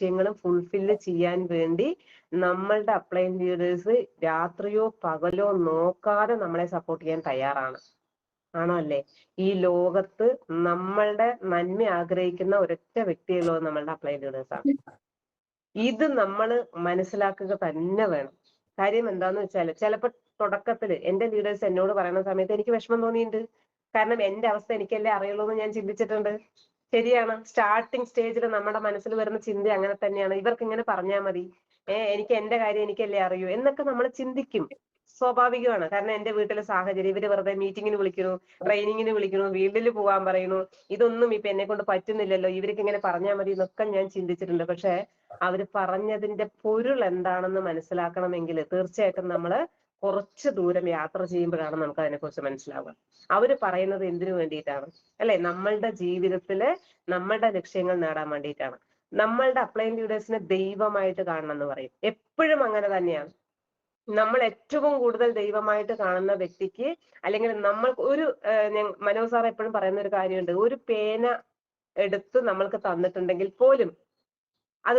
ലക്ഷ്യങ്ങളും ഫുൾഫില്ല് ചെയ്യാൻ വേണ്ടി നമ്മളുടെ അപ്ലൈൻ ലീഡേഴ്സ് രാത്രിയോ പകലോ നോക്കാതെ നമ്മളെ സപ്പോർട്ട് ചെയ്യാൻ തയ്യാറാണ്. ആണോ അല്ലേ? ഈ ലോകത്ത് നമ്മളുടെ നന്മ ആഗ്രഹിക്കുന്ന ഒരൊറ്റ വ്യക്തിയുള്ളത് നമ്മളുടെ അപ്ലൈൻ ലീഡേഴ്സ് ആണ്. ഇത് നമ്മൾ മനസ്സിലാക്കുക തന്നെ വേണം. കാര്യം എന്താന്ന് വെച്ചാല് ചിലപ്പോ തുടക്കത്തില് എന്റെ ലീഡേഴ്സ് എന്നോട് പറയുന്ന സമയത്ത് എനിക്ക് വിഷമം തോന്നിയിട്ടുണ്ട്. കാരണം എന്റെ അവസ്ഥ എനിക്കല്ലേ അറിയുള്ളൂ എന്ന് ഞാൻ ചിന്തിച്ചിട്ടുണ്ട്. ശരിയാണ്. സ്റ്റാർട്ടിങ് സ്റ്റേജിൽ നമ്മുടെ മനസ്സിൽ വരുന്ന ചിന്ത അങ്ങനെ തന്നെയാണ്. ഇവർക്ക് ഇങ്ങനെ പറഞ്ഞാൽ മതി, എനിക്ക് എന്റെ കാര്യം എനിക്കല്ലേ അറിയൂ എന്നൊക്കെ നമ്മൾ ചിന്തിക്കും. സ്വാഭാവികമാണ്. കാരണം എന്റെ വീട്ടിലെ സാഹചര്യം, ഇവര് വെറുതെ മീറ്റിങ്ങിന് വിളിക്കുന്നു, ട്രെയിനിങ്ങിന് വിളിക്കുന്നു, വീട്ടിൽ പോകാൻ പറയുന്നു, ഇതൊന്നും ഇപ്പൊ എന്നെ കൊണ്ട് പറ്റുന്നില്ലല്ലോ, ഇവർക്ക് ഇങ്ങനെ പറഞ്ഞാൽ മതി എന്നൊക്കെ ഞാൻ ചിന്തിച്ചിട്ടുണ്ട്. പക്ഷെ അവര് പറഞ്ഞതിന്റെ പൊരുൾ എന്താണെന്ന് മനസ്സിലാക്കണമെങ്കിൽ തീർച്ചയായിട്ടും നമ്മള് കുറച്ച് ദൂരം യാത്ര ചെയ്യുമ്പോഴാണ് നമുക്ക് അതിനെക്കുറിച്ച് മനസ്സിലാവുക. അവര് പറയുന്നത് എന്തിനു വേണ്ടിയിട്ടാണ് അല്ലെ? നമ്മളുടെ ജീവിതത്തില് നമ്മളുടെ ലക്ഷ്യങ്ങൾ നേടാൻ വേണ്ടിയിട്ടാണ്. നമ്മളുടെ അപ്ലൈൻ ലീഡേഴ്സിനെ ദൈവമായിട്ട് കാണണം എന്ന് പറയും. എപ്പോഴും അങ്ങനെ തന്നെയാണ്. നമ്മൾ ഏറ്റവും കൂടുതൽ ദൈവമായിട്ട് കാണുന്ന വ്യക്തിക്ക്, അല്ലെങ്കിൽ നമ്മൾ ഒരു മനോജ് സാർ എപ്പോഴും പറയുന്ന ഒരു കാര്യമുണ്ട്, ഒരു പേന എടുത്ത് നമ്മൾക്ക് തന്നിട്ടുണ്ടെങ്കിൽ പോലും അത്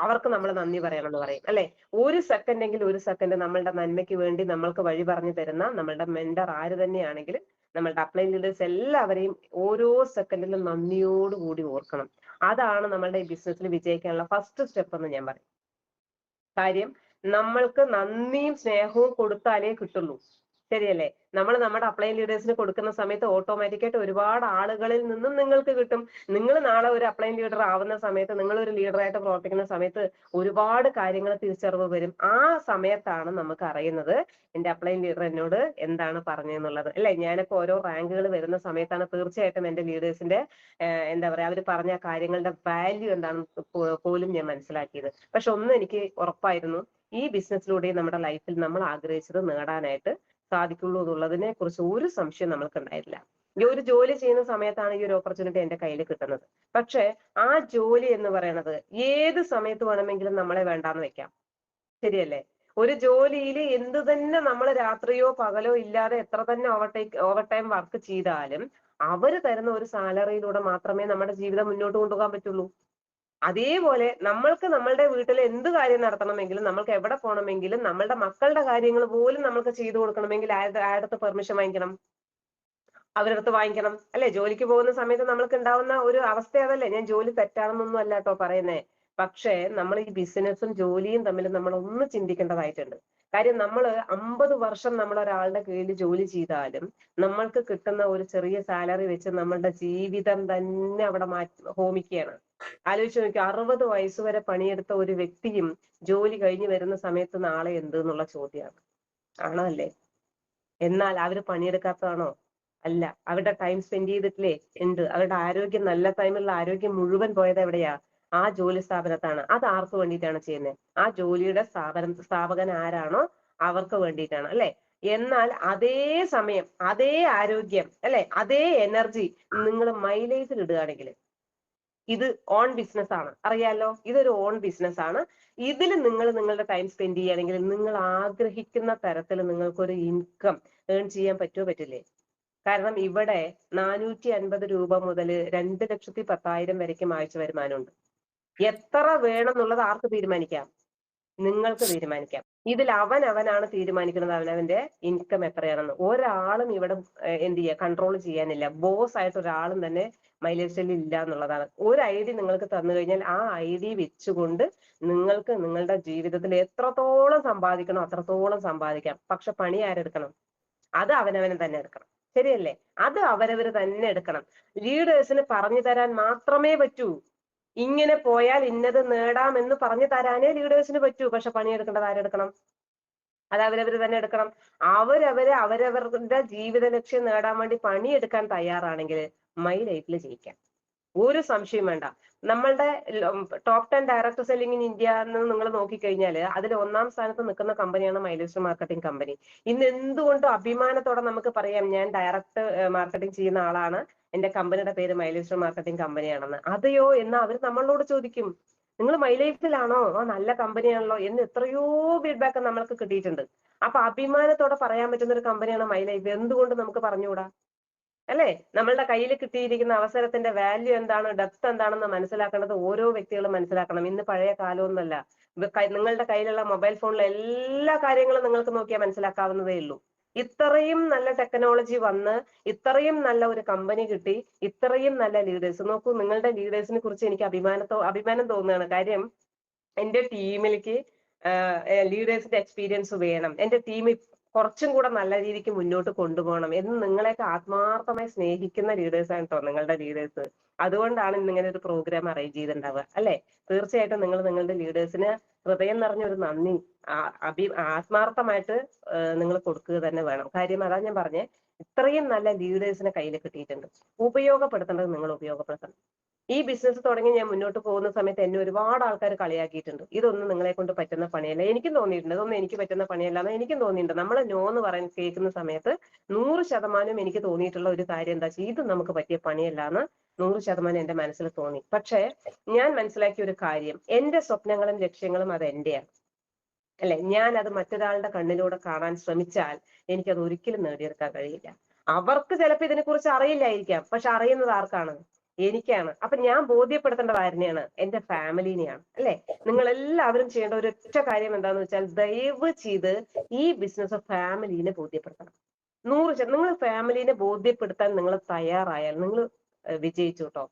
അവർക്ക് നമ്മൾ നന്ദി പറയണം എന്ന് പറയും അല്ലെ? ഒരു സെക്കൻഡ് നമ്മളുടെ നന്മയ്ക്ക് വേണ്ടി നമ്മൾക്ക് വഴി പറഞ്ഞു തരുന്ന നമ്മളുടെ മെന്റർ ആര് തന്നെയാണെങ്കിലും നമ്മളുടെ അപ്ലൈൻ ലീഡേഴ്സ് എല്ലാവരെയും ഓരോ സെക്കൻഡിലും നന്ദിയോടുകൂടി ഓർക്കണം. അതാണ് നമ്മളുടെ ഈ ബിസിനസ്സിൽ വിജയിക്കാനുള്ള ഫസ്റ്റ് സ്റ്റെപ്പ് എന്ന് ഞാൻ പറയും. കാര്യം നമ്മൾക്ക് നന്ദിയും സ്നേഹവും കൊടുത്താലേ കിട്ടുള്ളൂ. ശരിയല്ലേ? നമ്മൾ നമ്മുടെ അപ്ലൈൻ ലീഡേഴ്സിന് കൊടുക്കുന്ന സമയത്ത് ഓട്ടോമാറ്റിക്കായിട്ട് ഒരുപാട് ആളുകളിൽ നിന്നും നിങ്ങൾക്ക് കിട്ടും. നിങ്ങൾ നാളെ ഒരു അപ്ലൈൻ ലീഡർ ആവുന്ന സമയത്ത്, നിങ്ങൾ ഒരു ലീഡറായിട്ട് പ്രവർത്തിക്കുന്ന സമയത്ത് ഒരുപാട് കാര്യങ്ങൾ തിരിച്ചറിവ് വരും. ആ സമയത്താണ് നമുക്ക് അറിയുന്നത് എന്റെ അപ്ലൈൻ ലീഡർ എന്നോട് എന്താണ് പറഞ്ഞതെന്നുള്ളത് അല്ലെ? ഞാനിപ്പോ ഓരോ റാങ്കുകൾ വരുന്ന സമയത്താണ് തീർച്ചയായിട്ടും എന്റെ ലീഡേഴ്സിന്റെ എന്താ പറയാ, അവർ പറഞ്ഞ കാര്യങ്ങളുടെ വാല്യൂ എന്താണെന്ന് പോലും ഞാൻ മനസ്സിലാക്കിയത്. പക്ഷെ ഒന്ന് എനിക്ക് ഉറപ്പായിരുന്നു, ഈ ബിസിനസ്സിലൂടെ നമ്മുടെ ലൈഫിൽ നമ്മൾ ആഗ്രഹിച്ചത് നേടാനായിട്ട് സാധിക്കുള്ളൂ എന്നുള്ളതിനെ കുറിച്ച് ഒരു സംശയം നമ്മൾക്ക് ഉണ്ടായിട്ടില്ല. ഈ ഒരു ജോലി ചെയ്യുന്ന സമയത്താണ് ഈ ഒരു ഓപ്പർച്യൂണിറ്റി എന്റെ കയ്യിൽ കിട്ടുന്നത്. പക്ഷെ ആ ജോലി എന്ന് പറയുന്നത് ഏത് സമയത്ത് വേണമെങ്കിലും നമ്മളെ വേണ്ടാന്ന് വെക്കാം. ശരിയല്ലേ? ഒരു ജോലിയിൽ എന്ത് തന്നെ നമ്മൾ രാത്രിയോ പകലോ ഇല്ലാതെ എത്ര തന്നെ ഓവർ ടൈം വർക്ക് ചെയ്താലും അവര് തരുന്ന ഒരു സാലറിയിലൂടെ മാത്രമേ നമ്മുടെ ജീവിതം മുന്നോട്ട് കൊണ്ടുപോകാൻ പറ്റുള്ളൂ. അതേപോലെ നമ്മൾക്ക് നമ്മളുടെ വീട്ടിൽ എന്ത് കാര്യം നടത്തണമെങ്കിലും, നമ്മൾക്ക് എവിടെ പോകണമെങ്കിലും, നമ്മളുടെ മക്കളുടെ കാര്യങ്ങൾ പോലും നമ്മൾക്ക് ചെയ്തു കൊടുക്കണമെങ്കിൽ ആരുടെ പെർമിഷൻ വാങ്ങിക്കണം? അവരടുത്ത് വാങ്ങിക്കണം അല്ലെ? ജോലിക്ക് പോകുന്ന സമയത്ത് നമ്മൾക്ക് ഉണ്ടാവുന്ന ഒരു അവസ്ഥ അതല്ലേ. ഞാൻ ജോലി തെറ്റാണെന്നൊന്നും അല്ല കേട്ടോ പറയുന്നേ. പക്ഷേ നമ്മൾ ഈ ബിസിനസ്സും ജോലിയും തമ്മിൽ നമ്മൾ ഒന്ന് ചിന്തിക്കേണ്ടതായിട്ടുണ്ട്. കാര്യം നമ്മൾ 50 വർഷം നമ്മൾ ഒരാളുടെ കീഴിൽ ജോലി ചെയ്താലും നമ്മൾക്ക് കിട്ടുന്ന ഒരു ചെറിയ സാലറി വെച്ച് നമ്മളുടെ ജീവിതം തന്നെ അവിടെ ഹോമിക്കുകയാണ്. ആലോചിച്ച് നോക്കി, 60 വയസ്സ് വരെ പണിയെടുത്ത ഒരു വ്യക്തിയും ജോലി കഴിഞ്ഞ് വരുന്ന സമയത്ത് നാളെ എന്ത് എന്നുള്ള ചോദ്യമാണ്. ആണോ അല്ലേ? എന്നാൽ അവര് പണിയെടുക്കാത്തതാണോ? അല്ല. അവരുടെ ടൈം സ്പെൻഡ് ചെയ്തിട്ടില്ലേ? ഉണ്ട്. അവരുടെ ആരോഗ്യം, നല്ല ടൈമിലുള്ള ആരോഗ്യം മുഴുവൻ പോയത് എവിടെയാ? ആ ജോലി സ്ഥാപനത്താണ്. അത് ആർക്ക് വേണ്ടിയിട്ടാണ് ചെയ്യുന്നത്? ആ ജോലിയുടെ സ്ഥാപകൻ ആരാണോ അവർക്ക് വേണ്ടിയിട്ടാണ് അല്ലെ? എന്നാൽ അതേ സമയം, അതേ ആരോഗ്യം അല്ലെ, അതേ എനർജി നിങ്ങൾ മൈലേജിൽ ഇടുകയാണെങ്കിൽ, ഇത് ഓൺ ബിസിനസ് ആണ്, അറിയാലോ. ഇതൊരു ഓൺ ബിസിനസ് ആണ്. ഇതിൽ നിങ്ങൾ നിങ്ങളുടെ ടൈം സ്പെൻഡ് ചെയ്യുകയാണെങ്കിൽ നിങ്ങൾ ആഗ്രഹിക്കുന്ന തരത്തിൽ നിങ്ങൾക്കൊരു ഇൻകം ഏൺ ചെയ്യാൻ പറ്റുമോ? പറ്റില്ലേ? കാരണം ഇവിടെ 450 രൂപ മുതൽ 2,10,000 വരയ്ക്കും ആഴ്ച വരുമാനമുണ്ട്. എത്ര വേണം എന്നുള്ളത് ആർക്ക് തീരുമാനിക്കാം? നിങ്ങൾക്ക് തീരുമാനിക്കാം. ഇതിൽ അവനാണ് തീരുമാനിക്കുന്നത് അവനവന്റെ ഇൻകം എത്രയാണെന്ന്. ഒരാളും ഇവിടെ എന്ത് ചെയ്യുക, കൺട്രോൾ ചെയ്യാനില്ല. ബോസ് ആയിട്ട് ഒരാളും തന്നെ മൈലേജ് സെല്ലിൽ ഇല്ല എന്നുള്ളതാണ്. ഒരു ഐ ഡി നിങ്ങൾക്ക് തന്നു കഴിഞ്ഞാൽ ആ ഐ ഡി വെച്ചുകൊണ്ട് നിങ്ങൾക്ക് നിങ്ങളുടെ ജീവിതത്തിൽ എത്രത്തോളം സമ്പാദിക്കണോ അത്രത്തോളം സമ്പാദിക്കാം. പക്ഷെ പണി ആരെടുക്കണം? അത് അവനവന് തന്നെ എടുക്കണം. ശരിയല്ലേ? അത് അവരവര് തന്നെ എടുക്കണം. ലീഡേഴ്സിന് പറഞ്ഞു തരാൻ മാത്രമേ പറ്റൂ. ഇങ്ങനെ പോയാൽ ഇന്നത് നേടാം എന്ന് പറഞ്ഞു തരാനേ ലീഡേഴ്സിന് പറ്റൂ. പക്ഷെ പണിയെടുക്കേണ്ടത് ആരെടുക്കണം? അത് അവരവര് തന്നെ എടുക്കണം. അവരവരുടെ ജീവിത ലക്ഷ്യം നേടാൻ വേണ്ടി പണിയെടുക്കാൻ തയ്യാറാണെങ്കിൽ മൈ ലൈഫിൽ ജയിക്കാം. ഒരു സംശയം വേണ്ട. നമ്മളുടെ top 10 director selling in India എന്ന് നിങ്ങൾ നോക്കിക്കഴിഞ്ഞാൽ അതിൽ 1ാം സ്ഥാനത്ത് നിൽക്കുന്ന കമ്പനിയാണ് മൈലേസ്റ്റർ മാർക്കറ്റിംഗ് കമ്പനി. ഇന്ന് എന്തുകൊണ്ട് അഭിമാനത്തോടെ നമുക്ക് പറയാം, ഞാൻ ഡയറക്ട് മാർക്കറ്റിംഗ് ചെയ്യുന്ന ആളാണ്, എന്റെ കമ്പനിയുടെ പേര് മൈലേസ്റ്റർ മാർക്കറ്റിംഗ് കമ്പനിയാണെന്ന്. അതെയോ എന്ന് അവർ നമ്മളോട് ചോദിക്കും. നിങ്ങൾ മൈലേജിലാണോ? നല്ല കമ്പനിയാണല്ലോ എന്ന് എത്രയോ ഫീഡ്ബാക്ക് നമ്മൾക്ക് കിട്ടിയിട്ടുണ്ട്. അപ്പൊ അഭിമാനത്തോടെ പറയാൻ പറ്റുന്ന ഒരു കമ്പനിയാണ് മൈലൈഫ്. എന്തുകൊണ്ട് നമുക്ക് പറഞ്ഞുകൂടാ? അല്ലെ? നമ്മളുടെ കയ്യിൽ കിട്ടിയിരിക്കുന്ന അവസരത്തിന്റെ വാല്യൂ എന്താണ്, ഡെപ്ത് എന്താണെന്ന് മനസ്സിലാക്കേണ്ടത് ഓരോ വ്യക്തികളും മനസ്സിലാക്കണം. ഇന്ന് പഴയ കാലമൊന്നുമല്ല. നിങ്ങളുടെ കയ്യിലുള്ള മൊബൈൽ ഫോണിലെ എല്ലാ കാര്യങ്ങളും നിങ്ങൾക്ക് നോക്കിയാൽ മനസ്സിലാക്കാവുന്നതേ ഉള്ളൂ. ഇത്രയും നല്ല ടെക്നോളജി വന്ന് ഇത്രയും നല്ല ഒരു കമ്പനി കിട്ടി, ഇത്രയും നല്ല ലീഡേഴ്സ് നോക്കൂ. നിങ്ങളുടെ ലീഡേഴ്സിനെ കുറിച്ച് എനിക്ക് അഭിമാനം തോന്നുകയാണ്. കാര്യം എന്റെ ടീമിലേക്ക് ലീഡേഴ്സിന്റെ എക്സ്പീരിയൻസ് വേണം, എന്റെ ടീം കുറച്ചും കൂടെ നല്ല രീതിക്ക് മുന്നോട്ട് കൊണ്ടുപോകണം എന്ന് നിങ്ങളെയൊക്കെ ആത്മാർത്ഥമായി സ്നേഹിക്കുന്ന ലീഡേഴ്സാണ് കേട്ടോ നിങ്ങളുടെ ലീഡേഴ്സ്. അതുകൊണ്ടാണ് ഇന്നിങ്ങനെ ഒരു പ്രോഗ്രാം അറേഞ്ച് ചെയ്തിട്ടുണ്ടാവുക, അല്ലെ? തീർച്ചയായിട്ടും നിങ്ങൾ നിങ്ങളുടെ ലീഡേഴ്സിന് ഹൃദയം നിറഞ്ഞൊരു നന്ദി ആത്മാർത്ഥമായിട്ട് നിങ്ങൾ കൊടുക്കുക തന്നെ വേണം. കാര്യം അതാ ഞാൻ പറഞ്ഞേ, ഇത്രയും നല്ല ലീഡേഴ്സിനെ കയ്യിൽ കിട്ടിയിട്ടുണ്ട്. ഉപയോഗപ്പെടുത്തേണ്ടത് നിങ്ങൾ ഉപയോഗപ്പെടുത്തണം. ഈ ബിസിനസ് തുടങ്ങി ഞാൻ മുന്നോട്ട് പോകുന്ന സമയത്ത് എന്നെ ഒരുപാട് ആൾക്കാർ കളിയാക്കിയിട്ടുണ്ട്. ഇതൊന്നും നിങ്ങളെ കൊണ്ട് പറ്റുന്ന പണിയല്ല. എനിക്കും തോന്നിയിട്ടുണ്ട് ഇതൊന്നും എനിക്ക് പറ്റുന്ന പണിയല്ല എന്ന് എനിക്കും തോന്നിയിട്ടുണ്ട്. നമ്മൾ നോ എന്ന് പറയുന്ന കേൾക്കുന്ന സമയത്ത് 100% എനിക്ക് തോന്നിയിട്ടുള്ള ഒരു കാര്യം എന്താ വെച്ചാൽ ഇത് നമുക്ക് പറ്റിയ പണിയല്ല എന്ന് 100% എന്റെ മനസ്സിൽ തോന്നി. പക്ഷേ ഞാൻ മനസ്സിലാക്കിയ ഒരു കാര്യം, എന്റെ സ്വപ്നങ്ങളും ലക്ഷ്യങ്ങളും അത് എന്റെയാണ്, അല്ലെ? ഞാൻ അത് മറ്റൊരാളുടെ കണ്ണിലൂടെ കാണാൻ ശ്രമിച്ചാൽ എനിക്കത് ഒരിക്കലും നേടിയെടുക്കാൻ കഴിയില്ല. അവർക്ക് ചിലപ്പോൾ ഇതിനെക്കുറിച്ച് അറിയില്ലായിരിക്കാം, പക്ഷെ അറിയുന്നത് ആർക്കാണ്? എനിക്കാണ്. അപ്പൊ ഞാൻ ബോധ്യപ്പെടുത്തേണ്ടത് ആരിനെയാണ്? എന്റെ ഫാമിലിനെയാണ്, അല്ലെ? നിങ്ങൾ എല്ലാവരും ചെയ്യേണ്ട ഒരൊറ്റ കാര്യം എന്താന്ന് വെച്ചാൽ, ദയവ് ചെയ്ത് ഈ ബിസിനസ് ഫാമിലിനെ ബോധ്യപ്പെടുത്തണം. 100%. നിങ്ങൾ ഫാമിലിനെ ബോധ്യപ്പെടുത്താൻ നിങ്ങൾ തയ്യാറായാൽ നിങ്ങൾ വിജയിച്ചു കേട്ടോ.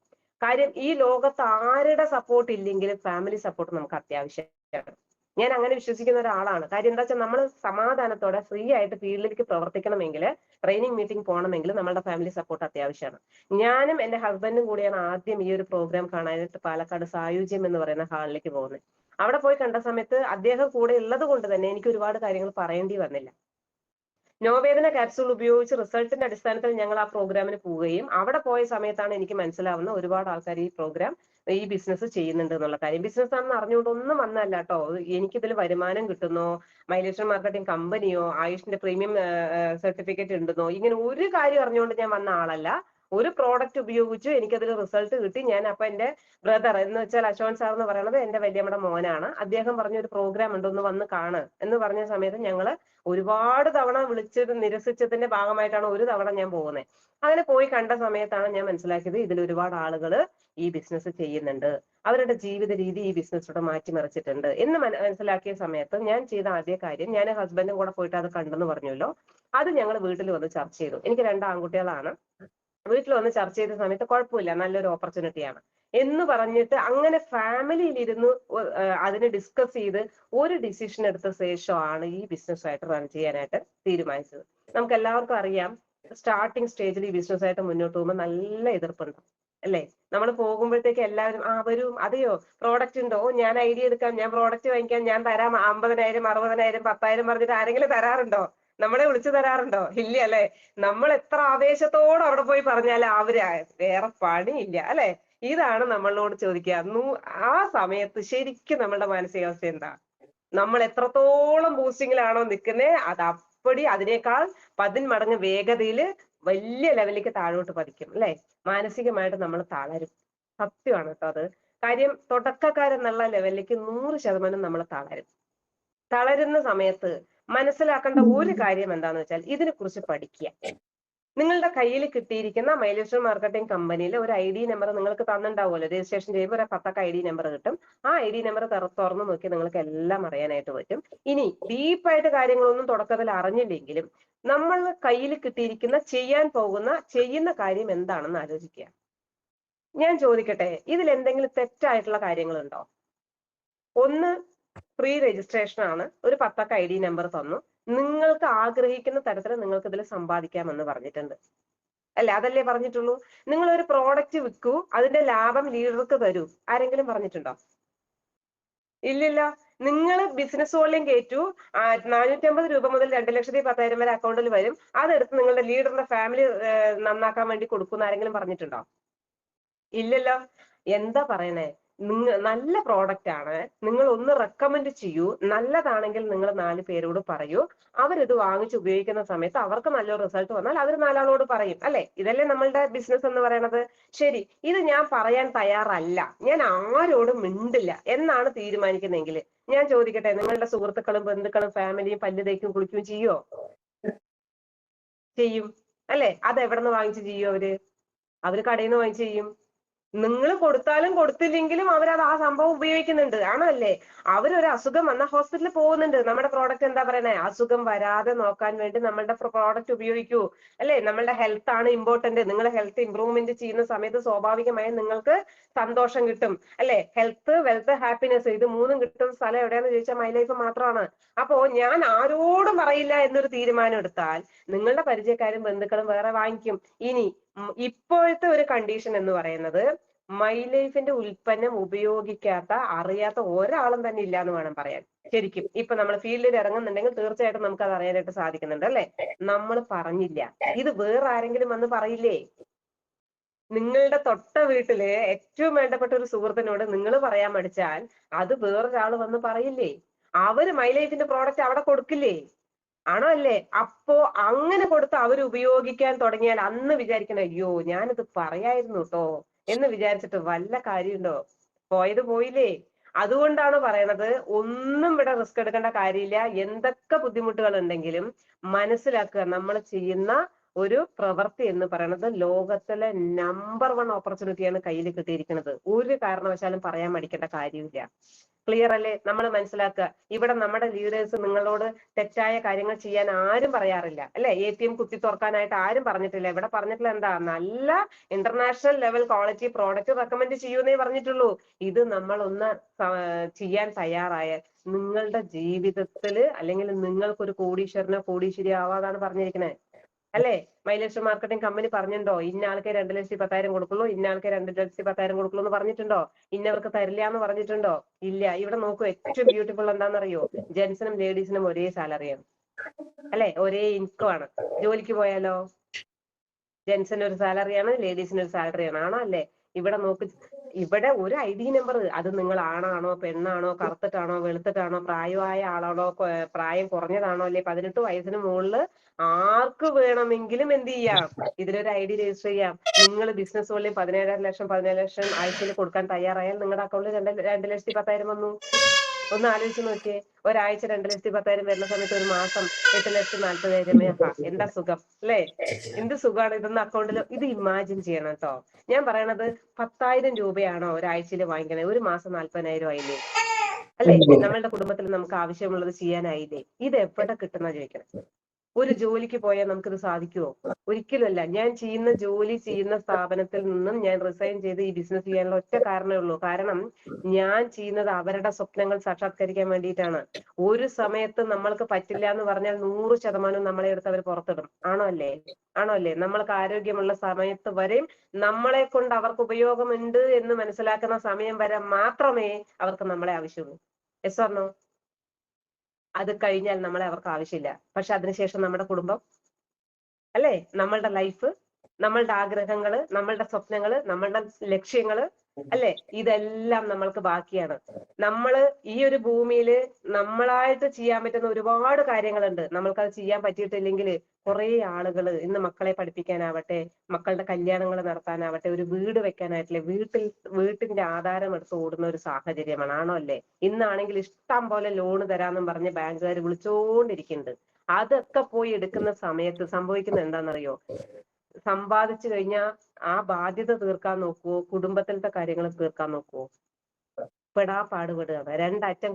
കാര്യം ഈ ലോകത്ത് ആരുടെ സപ്പോർട്ട് ഇല്ലെങ്കിലും ഫാമിലി സപ്പോർട്ട് നമുക്ക് അത്യാവശ്യമാണ്. ഞാൻ അങ്ങനെ വിശ്വസിക്കുന്ന ഒരാളാണ്. കാര്യം എന്താ വെച്ചാൽ നമ്മൾ സമാധാനത്തോടെ ഫ്രീ ആയിട്ട് ഫീൽഡിലേക്ക് പ്രവർത്തിക്കണമെങ്കിൽ, ട്രെയിനിങ് മീറ്റിംഗ് പോകണമെങ്കിൽ നമ്മളുടെ ഫാമിലി സപ്പോർട്ട് അത്യാവശ്യമാണ്. ഞാനും എന്റെ ഹസ്ബൻഡും കൂടിയാണ് ആദ്യം ഈ ഒരു പ്രോഗ്രാം കാണാനായിട്ട് പാലക്കാട് സായുജ്യം എന്ന് പറയുന്ന ഹാളിലേക്ക് പോകുന്നത്. അവിടെ പോയി കണ്ട സമയത്ത് അദ്ദേഹം കൂടെ ഉള്ളത് കൊണ്ട് തന്നെ എനിക്ക് ഒരുപാട് കാര്യങ്ങൾ പറയേണ്ടി വന്നില്ല. നോവേദന ക്യാപ്സൂൾ ഉപയോഗിച്ച് റിസൾട്ടിന്റെ അടിസ്ഥാനത്തിൽ ഞങ്ങൾ ആ പ്രോഗ്രാമിന് പോവുകയും അവിടെ പോയ സമയത്താണ് എനിക്ക് മനസ്സിലാവുന്ന ഒരുപാട് ആൾക്കാർ ഈ ബിസിനസ് ചെയ്യുന്നുണ്ട് എന്നുള്ള കാര്യം. ബിസിനസ് ആണെന്ന് അറിഞ്ഞുകൊണ്ട് ഒന്നും വന്നല്ല കേട്ടോ. എനിക്കിതിൽ വരുമാനം കിട്ടുന്നോ, മൈലേഷൻ മാർക്കറ്റിംഗ് കമ്പനിയോ, ആയുഷിന്റെ പ്രീമിയം സർട്ടിഫിക്കറ്റ് ഉണ്ടെന്നോ, ഇങ്ങനെ ഒരു കാര്യം അറിഞ്ഞുകൊണ്ട് ഞാൻ വന്ന ആളല്ല. ഒരു പ്രോഡക്റ്റ് ഉപയോഗിച്ചു, എനിക്കതിൽ റിസൾട്ട് കിട്ടി. ഞാൻ അപ്പൊ എന്റെ ബ്രദർ എന്ന് വെച്ചാൽ അശോകൻ സാർ എന്ന് പറയുന്നത് എന്റെ വല്യമ്മയുടെ മോനാണ്. അദ്ദേഹം പറഞ്ഞ ഒരു പ്രോഗ്രാം ഉണ്ട്, ഒന്ന് വന്ന് കാണ് എന്ന് പറഞ്ഞ സമയത്ത് ഞങ്ങള് ഒരുപാട് തവണ വിളിച്ചത് നിരസിച്ചതിന്റെ ഭാഗമായിട്ടാണ് ഒരു തവണ ഞാൻ പോകുന്നത്. അങ്ങനെ പോയി കണ്ട സമയത്താണ് ഞാൻ മനസ്സിലാക്കിയത് ഇതിൽ ഒരുപാട് ആളുകൾ ഈ ബിസിനസ് ചെയ്യുന്നുണ്ട്, അവരുടെ ജീവിത രീതി ഈ ബിസിനസ്സിലൂടെ മാറ്റിമറിച്ചിട്ടുണ്ട് എന്ന് മനസ്സിലാക്കിയ സമയത്ത് ഞാൻ ചെയ്ത ആദ്യ കാര്യം, ഞാൻ ഹസ്ബൻഡും കൂടെ പോയിട്ട് അത് കണ്ടെന്ന് പറഞ്ഞല്ലോ, അത് ഞങ്ങൾ വീട്ടിൽ വന്ന് ചർച്ച ചെയ്തു. എനിക്ക് 2 ആൺകുട്ടികളാണ്. വീട്ടിൽ വന്ന് ചർച്ച ചെയ്ത സമയത്ത് കുഴപ്പമില്ല, നല്ലൊരു ഓപ്പർച്യൂണിറ്റിയാണ് എന്ന് പറഞ്ഞിട്ട് അങ്ങനെ ഫാമിലിയിലിരുന്ന് അതിനെ ഡിസ്കസ് ചെയ്ത് ഒരു ഡിസിഷൻ എടുത്ത ശേഷമാണ് ഈ ബിസിനസ്സായിട്ട് റൺ ചെയ്യാനായിട്ട് തീരുമാനിച്ചത്. നമുക്ക് എല്ലാവർക്കും അറിയാം, സ്റ്റാർട്ടിങ് സ്റ്റേജിൽ ഈ ബിസിനസ്സായിട്ട് മുന്നോട്ട് പോകുമ്പോൾ നല്ല എതിർപ്പുണ്ടാവും, അല്ലേ? നമ്മൾ പോകുമ്പോഴത്തേക്ക് എല്ലാവരും വരും, അതെയോ പ്രോഡക്റ്റ് ഉണ്ടോ, ഞാൻ ഐഡിയ എടുക്കാം, ഞാൻ പ്രോഡക്റ്റ് വാങ്ങിക്കാം, ഞാൻ തരാം 50,000 60,000 10,000 പറഞ്ഞിട്ട് ആരെങ്കിലും തരാറുണ്ടോ? നമ്മളെ വിളിച്ചു തരാറുണ്ടോ? ഇല്ല, അല്ലെ? നമ്മൾ എത്ര ആവേശത്തോടെ അവിടെ പോയി പറഞ്ഞാലും അവര് വേറെ പണിയില്ല, അല്ലെ? ഇതാണ് നമ്മളോട് ചോദിക്കുക. ആ സമയത്ത് ശരിക്കും നമ്മളുടെ മാനസികാവസ്ഥ എന്താ? നമ്മൾ എത്രത്തോളം ബൂസ്റ്റിങ്ങിലാണോ നിൽക്കുന്നത്, അത് അപ്പടി അതിനേക്കാൾ 10 മടങ്ങ് വേഗതയിൽ വലിയ ലെവലിലേക്ക് താഴോട്ട് പതിക്കും, അല്ലെ? മാനസികമായിട്ട് നമ്മൾ തളരും. സത്യമാണ് കേട്ടോ അത്. കാര്യം തുടക്കക്കാരെന്നുള്ള ലെവലിലേക്ക് 100% നമ്മൾ തളരുന്ന സമയത്ത് മനസ്സിലാക്കേണ്ട ഒരു കാര്യം എന്താന്ന് വെച്ചാൽ, ഇതിനെക്കുറിച്ച് പഠിക്കുക. നിങ്ങളുടെ കയ്യിൽ കിട്ടിയിരിക്കുന്ന മൈലേഷൻ മാർക്കറ്റിംഗ് കമ്പനിയിൽ ഒരു ID നമ്പർ നിങ്ങൾക്ക് തന്നിട്ടുണ്ടാവുമല്ലോ. രജിസ്ട്രേഷൻ ചെയ്യുമ്പോൾ ഒരു 10 ID നമ്പർ കിട്ടും. ആ ID നമ്പർ തുറന്നു നോക്കി നിങ്ങൾക്ക് എല്ലാം അറിയാനായിട്ട് പറ്റും. ഇനി ഡീപ്പായിട്ട് കാര്യങ്ങളൊന്നും തുടക്കത്തിൽ അറിഞ്ഞില്ലെങ്കിലും നമ്മൾ കയ്യിൽ കിട്ടിയിരിക്കുന്ന ചെയ്യുന്ന കാര്യം എന്താണെന്ന് ആലോചിക്കുക. ഞാൻ ചോദിക്കട്ടെ, ഇതിൽ എന്തെങ്കിലും തെറ്റായിട്ടുള്ള കാര്യങ്ങളുണ്ടോ? ഒന്ന്, പ്രീ രജിസ്ട്രേഷൻ ആണ്. ഒരു 10 ID നമ്പർ തന്നു, നിങ്ങൾക്ക് ആഗ്രഹിക്കുന്ന തരത്തിൽ നിങ്ങൾക്ക് ഇതിൽ സമ്പാദിക്കാമെന്ന് പറഞ്ഞിട്ടുണ്ട്, അല്ലെ? അതല്ലേ പറഞ്ഞിട്ടുള്ളൂ. നിങ്ങൾ ഒരു പ്രോഡക്റ്റ് വിൽക്കൂ, അതിന്റെ ലാഭം ലീഡർക്ക് തരൂ, ആരെങ്കിലും പറഞ്ഞിട്ടുണ്ടോ? ഇല്ലില്ല. നിങ്ങൾ ബിസിനസ് വോളിയം കയറ്റൂ, 450 രൂപ മുതൽ 2,10,000 വരെ അക്കൗണ്ടിൽ വരും, അതെടുത്ത് നിങ്ങളുടെ ലീഡറിന്റെ ഫാമിലി നന്നാക്കാൻ വേണ്ടി കൊടുക്കുന്ന ആരെങ്കിലും പറഞ്ഞിട്ടുണ്ടോ? ഇല്ലല്ലോ. എന്താ പറയണേ? നല്ല പ്രോഡക്റ്റ് ആണ്, നിങ്ങൾ ഒന്ന് റെക്കമെൻഡ് ചെയ്യൂ, നല്ലതാണെങ്കിൽ നിങ്ങൾ 4 പേരോട് പറയൂ, അവരിത് വാങ്ങിച്ച് ഉപയോഗിക്കുന്ന സമയത്ത് അവർക്ക് നല്ലൊരു റിസൾട്ട് വന്നാൽ അവർ 4 ആളോട് പറയും, അല്ലെ? ഇതല്ലേ നമ്മളുടെ ബിസിനസ് എന്ന് പറയുന്നത്. ശരി, ഇത് ഞാൻ പറയാൻ തയ്യാറല്ല, ഞാൻ ആരോടും മിണ്ടില്ല എന്നാണ് തീരുമാനിക്കുന്നതെങ്കിൽ ഞാൻ ചോദിക്കട്ടെ, നിങ്ങളുടെ സുഹൃത്തുക്കളും ബന്ധുക്കളും ഫാമിലിയും പല്ല് തേക്കും കുളിക്കുകയും ചെയ്യോ? ചെയ്യും. അല്ലെ? അത് എവിടെ നിന്ന് വാങ്ങിച്ച് ചെയ്യും അവര് കടയിൽ നിന്ന് വാങ്ങിച്ച് ചെയ്യും. നിങ്ങൾ കൊടുത്താലും കൊടുത്തില്ലെങ്കിലും അവരത് ആ സംഭവം ഉപയോഗിക്കുന്നുണ്ട്. ആണോ അല്ലേ? അവരൊരു അസുഖം വന്ന ഹോസ്പിറ്റലിൽ പോകുന്നുണ്ട്. നമ്മുടെ പ്രോഡക്റ്റ് എന്താ പറയണേ? അസുഖം വരാതെ നോക്കാൻ വേണ്ടി നമ്മളുടെ പ്രോഡക്റ്റ് ഉപയോഗിക്കൂ. അല്ലെ? നമ്മളുടെ ഹെൽത്ത് ആണ് ഇമ്പോർട്ടന്റ്. നിങ്ങൾ ഹെൽത്ത് ഇംപ്രൂവ്മെന്റ് ചെയ്യുന്ന സമയത്ത് സ്വാഭാവികമായും നിങ്ങൾക്ക് സന്തോഷം കിട്ടും. അല്ലെ? ഹെൽത്ത്, വെൽത്ത്, ഹാപ്പിനെസ് ഇത് മൂന്നും കിട്ടുന്ന സ്ഥലം എവിടെയാന്ന് ചോദിച്ചാൽ മൈ ലൈഫ് മാത്രമാണ്. അപ്പോ ഞാൻ ആരോടും പറയില്ല എന്നൊരു തീരുമാനം എടുത്താൽ നിങ്ങളുടെ പരിചയക്കാരും ബന്ധുക്കളും വേറെ വാങ്ങിക്കും. ഇനി ഇപ്പോഴത്തെ ഒരു കണ്ടീഷൻ എന്ന് പറയുന്നത് മൈ ലൈഫിന്റെ ഉൽപ്പന്നം ഉപയോഗിക്കാത്ത അറിയാത്ത ഒരാളും തന്നെ ഇല്ല എന്ന് വേണം പറയാൻ. ശരിക്കും ഇപ്പൊ നമ്മൾ ഫീൽഡിൽ ഇറങ്ങുന്നുണ്ടെങ്കിൽ തീർച്ചയായിട്ടും നമുക്ക് അത് അറിയാനായിട്ട് സാധിക്കുന്നുണ്ട്. അല്ലെ? നമ്മൾ പറഞ്ഞില്ല, ഇത് വേറെ ആരെങ്കിലും വന്ന് പറയില്ലേ? നിങ്ങളുടെ തൊട്ട വീട്ടില് ഏറ്റവും വേണ്ടപ്പെട്ട ഒരു സുഹൃത്തിനോട് നിങ്ങൾ പറയാൻ മടിച്ചാൽ അത് വേറൊരാൾ വന്ന് പറയില്ലേ? അവര് മൈ ലൈഫിന്റെ പ്രോഡക്റ്റ് അവിടെ കൊടുക്കില്ലേ? ആണോ അല്ലേ? അപ്പോ അങ്ങനെ കൊടുത്ത് അവർ ഉപയോഗിക്കാൻ തുടങ്ങിയാൽ അന്ന് വിചാരിക്കണം, അയ്യോ ഞാനിത് പറയായിരുന്നു ട്ടോ എന്ന് വിചാരിച്ചിട്ട് വല്ല കാര്യമുണ്ടോ? പോയത് പോയില്ലേ. അതുകൊണ്ടാണ് പറയണത്, ഒന്നും ഇവിടെ റിസ്ക് എടുക്കേണ്ട കാര്യമില്ല. എന്തൊക്കെ ബുദ്ധിമുട്ടുകൾ ഉണ്ടെങ്കിലും മനസ്സിലാക്കുക, നമ്മൾ ചെയ്യുന്ന ഒരു പ്രവൃത്തി എന്ന് പറയുന്നത് ലോകത്തിലെ നമ്പർ 1 ഓപ്പർച്യൂണിറ്റിയാണ് കയ്യിൽ കിട്ടിയിരിക്കുന്നത്. ഒരു കാരണവശാലും പറയാൻ മടിക്കേണ്ട കാര്യമില്ല. ക്ലിയർ അല്ലേ? നമ്മൾ മനസ്സിലാക്കുക, ഇവിടെ നമ്മുടെ ലീഡേഴ്സ് നിങ്ങളോട് തെറ്റായ കാര്യങ്ങൾ ചെയ്യാൻ ആരും പറയാറില്ല. അല്ലെ? ATM കുത്തി തുറക്കാനായിട്ട് ആരും പറഞ്ഞിട്ടില്ല. ഇവിടെ പറഞ്ഞിട്ടുള്ള എന്താ? നല്ല international level quality product recommend ചെയ്യൂന്നേ പറഞ്ഞിട്ടുള്ളൂ. ഇത് നമ്മൾ ഒന്ന് ചെയ്യാൻ തയ്യാറായാൽ നിങ്ങളുടെ ജീവിതത്തില് അല്ലെങ്കിൽ നിങ്ങൾക്കൊരു കോടീശ്വരനോ കോടീശ്വരി ആവാതാണ് പറഞ്ഞിരിക്കുന്നത്. അല്ലെ? മൈലേഷ് മാർക്കറ്റിംഗ് കമ്പനി പറഞ്ഞിട്ടുണ്ടോ ഇന്ന ആൾക്ക് 2,10,000 കൊടുക്കുള്ളൂ, ഇന്ന ആൾക്ക് 2,10,000 കൊടുക്കുള്ളൂ എന്ന് പറഞ്ഞിട്ടുണ്ടോ? ഇന്നവർക്ക് തരില്ല എന്ന് പറഞ്ഞിട്ടുണ്ടോ? ഇല്ല. ഇവിടെ നോക്കൂ, ഏറ്റവും ബ്യൂട്ടിഫുൾ എന്താണെന്നറിയോ? ജെന്റ്സിനും ലേഡീസിനും ഒരേ സാലറിയാണ്. അല്ലെ? ഒരേ ഇൻകം ആണ്. ജോലിക്ക് പോയാലോ ജെന്റ്സിന് ഒരു സാലറിയാണ്, ലേഡീസിന് ഒരു സാലറിയാണ്. ആണോ അല്ലേ? ഇവിടെ നോക്ക്, ഇവിടെ ഒരു ID നമ്പർ, അത് നിങ്ങൾ ആണാണോ പെണ്ണാണോ കറുത്തിട്ടാണോ വെളുത്തിട്ടാണോ പ്രായമായ ആളാണോ പ്രായം കുറഞ്ഞതാണോ അല്ലെ 18 വയസ്സിന് മുകളിൽ ആർക്ക് വേണമെങ്കിലും എന്ത് ചെയ്യാം, ഇതിലൊരു ID രജിസ്റ്റർ ചെയ്യാം. നിങ്ങൾ ബിസിനസ് വഴി 17 ലക്ഷം ആഴ്ചയിൽ കൊടുക്കാൻ തയ്യാറായാൽ നിങ്ങളുടെ അക്കൗണ്ടിൽ 2,10,000 വന്നു. ഒന്ന് ആലോചിച്ച് നോക്കിയേ. ഒരാഴ്ച 2,10,000 വരുന്ന സമയത്ത് ഒരു മാസം 8,40,000. എന്താ സുഖം അല്ലേ? എന്ത് സുഖമാണ് ഇതൊന്ന് അക്കൗണ്ടിൽ. ഇത് ഇമാജിൻ ചെയ്യണം കേട്ടോ. ഞാൻ പറയണത് 10,000 രൂപയാണോ ഒരാഴ്ചയിൽ വാങ്ങിക്കണേ, ഒരു മാസം 40,000 ആയില്ലേ? അല്ലെ? നമ്മളുടെ കുടുംബത്തിൽ നമുക്ക് ആവശ്യമുള്ളത് ചെയ്യാനായില്ലേ? ഇത് എവിടെ കിട്ടുന്ന ചോദിക്കണം. ഒരു ജോലിക്ക് പോയാൽ നമുക്കിത് സാധിക്കുമോ? ഒരിക്കലുമല്ല. ഞാൻ ജോലി ചെയ്യുന്ന സ്ഥാപനത്തിൽ നിന്നും ഞാൻ റിസൈൻ ചെയ്ത് ഈ ബിസിനസ് ചെയ്യാനുള്ള ഒറ്റ കാരണമേ ഉള്ളൂ. കാരണം ഞാൻ ചെയ്യുന്നത് അവരുടെ സ്വപ്നങ്ങൾ സാക്ഷാത്കരിക്കാൻ വേണ്ടിയിട്ടാണ്. ഒരു സമയത്ത് നമ്മൾക്ക് പറ്റില്ല എന്ന് പറഞ്ഞാൽ 100% നമ്മളെ എടുത്ത് അവർ പുറത്തിടും. ആണോ അല്ലേ? ആണോ അല്ലേ? നമ്മൾക്ക് ആരോഗ്യമുള്ള സമയത്ത് വരെയും നമ്മളെ കൊണ്ട് അവർക്ക് ഉപയോഗമുണ്ട് എന്ന് മനസ്സിലാക്കുന്ന സമയം വരെ മാത്രമേ അവർക്ക് നമ്മളെ ആവശ്യമുള്ളൂ. Yes or no? അത് കഴിഞ്ഞാൽ നമ്മളെ അവർക്ക് ആവശ്യമില്ല. പക്ഷെ അതിനുശേഷം നമ്മുടെ കുടുംബം, അല്ലെ? നമ്മളുടെ ലൈഫ്, നമ്മളുടെ ആഗ്രഹങ്ങള്, നമ്മളുടെ സ്വപ്നങ്ങള്, നമ്മളുടെ ലക്ഷ്യങ്ങള്, അല്ലെ? ഇതെല്ലാം നമ്മൾക്ക് ബാക്കിയാണ്. നമ്മള് ഈ ഒരു ഭൂമിയിൽ നമ്മളായിട്ട് ചെയ്യാൻ പറ്റുന്ന ഒരുപാട് കാര്യങ്ങളുണ്ട്. നമ്മൾക്കത് ചെയ്യാൻ പറ്റിയിട്ടില്ലെങ്കിൽ കുറെ ആളുകൾ ഇന്ന് മക്കളെ പഠിപ്പിക്കാനാവട്ടെ, മക്കളുടെ കല്യാണങ്ങൾ നടത്താനാവട്ടെ, ഒരു വീട് വെക്കാനായിട്ടില്ലേ, വീട്ടിന്റെ ആധാരം എടുത്ത് ഓടുന്ന ഒരു സാഹചര്യമാണ്. ആണോ അല്ലേ? ഇന്നാണെങ്കിൽ ഇഷ്ടം പോലെ ലോണ് തരാമെന്നും പറഞ്ഞ് ബാങ്കുകാർ വിളിച്ചോണ്ടിരിക്കുന്നുണ്ട്. അതൊക്കെ പോയി എടുക്കുന്ന സമയത്ത് സംഭവിക്കുന്നത് എന്താണെന്നറിയോ? സമ്പാദിച്ചു കഴിഞ്ഞാൽ ആ ബാധ്യത തീർക്കാൻ നോക്കുവോ, കുടുംബത്തിലത്തെ കാര്യങ്ങൾ തീർക്കാൻ നോക്കുവോ? പെടാ പാടുപെടുകയാണ്. രണ്ടറ്റം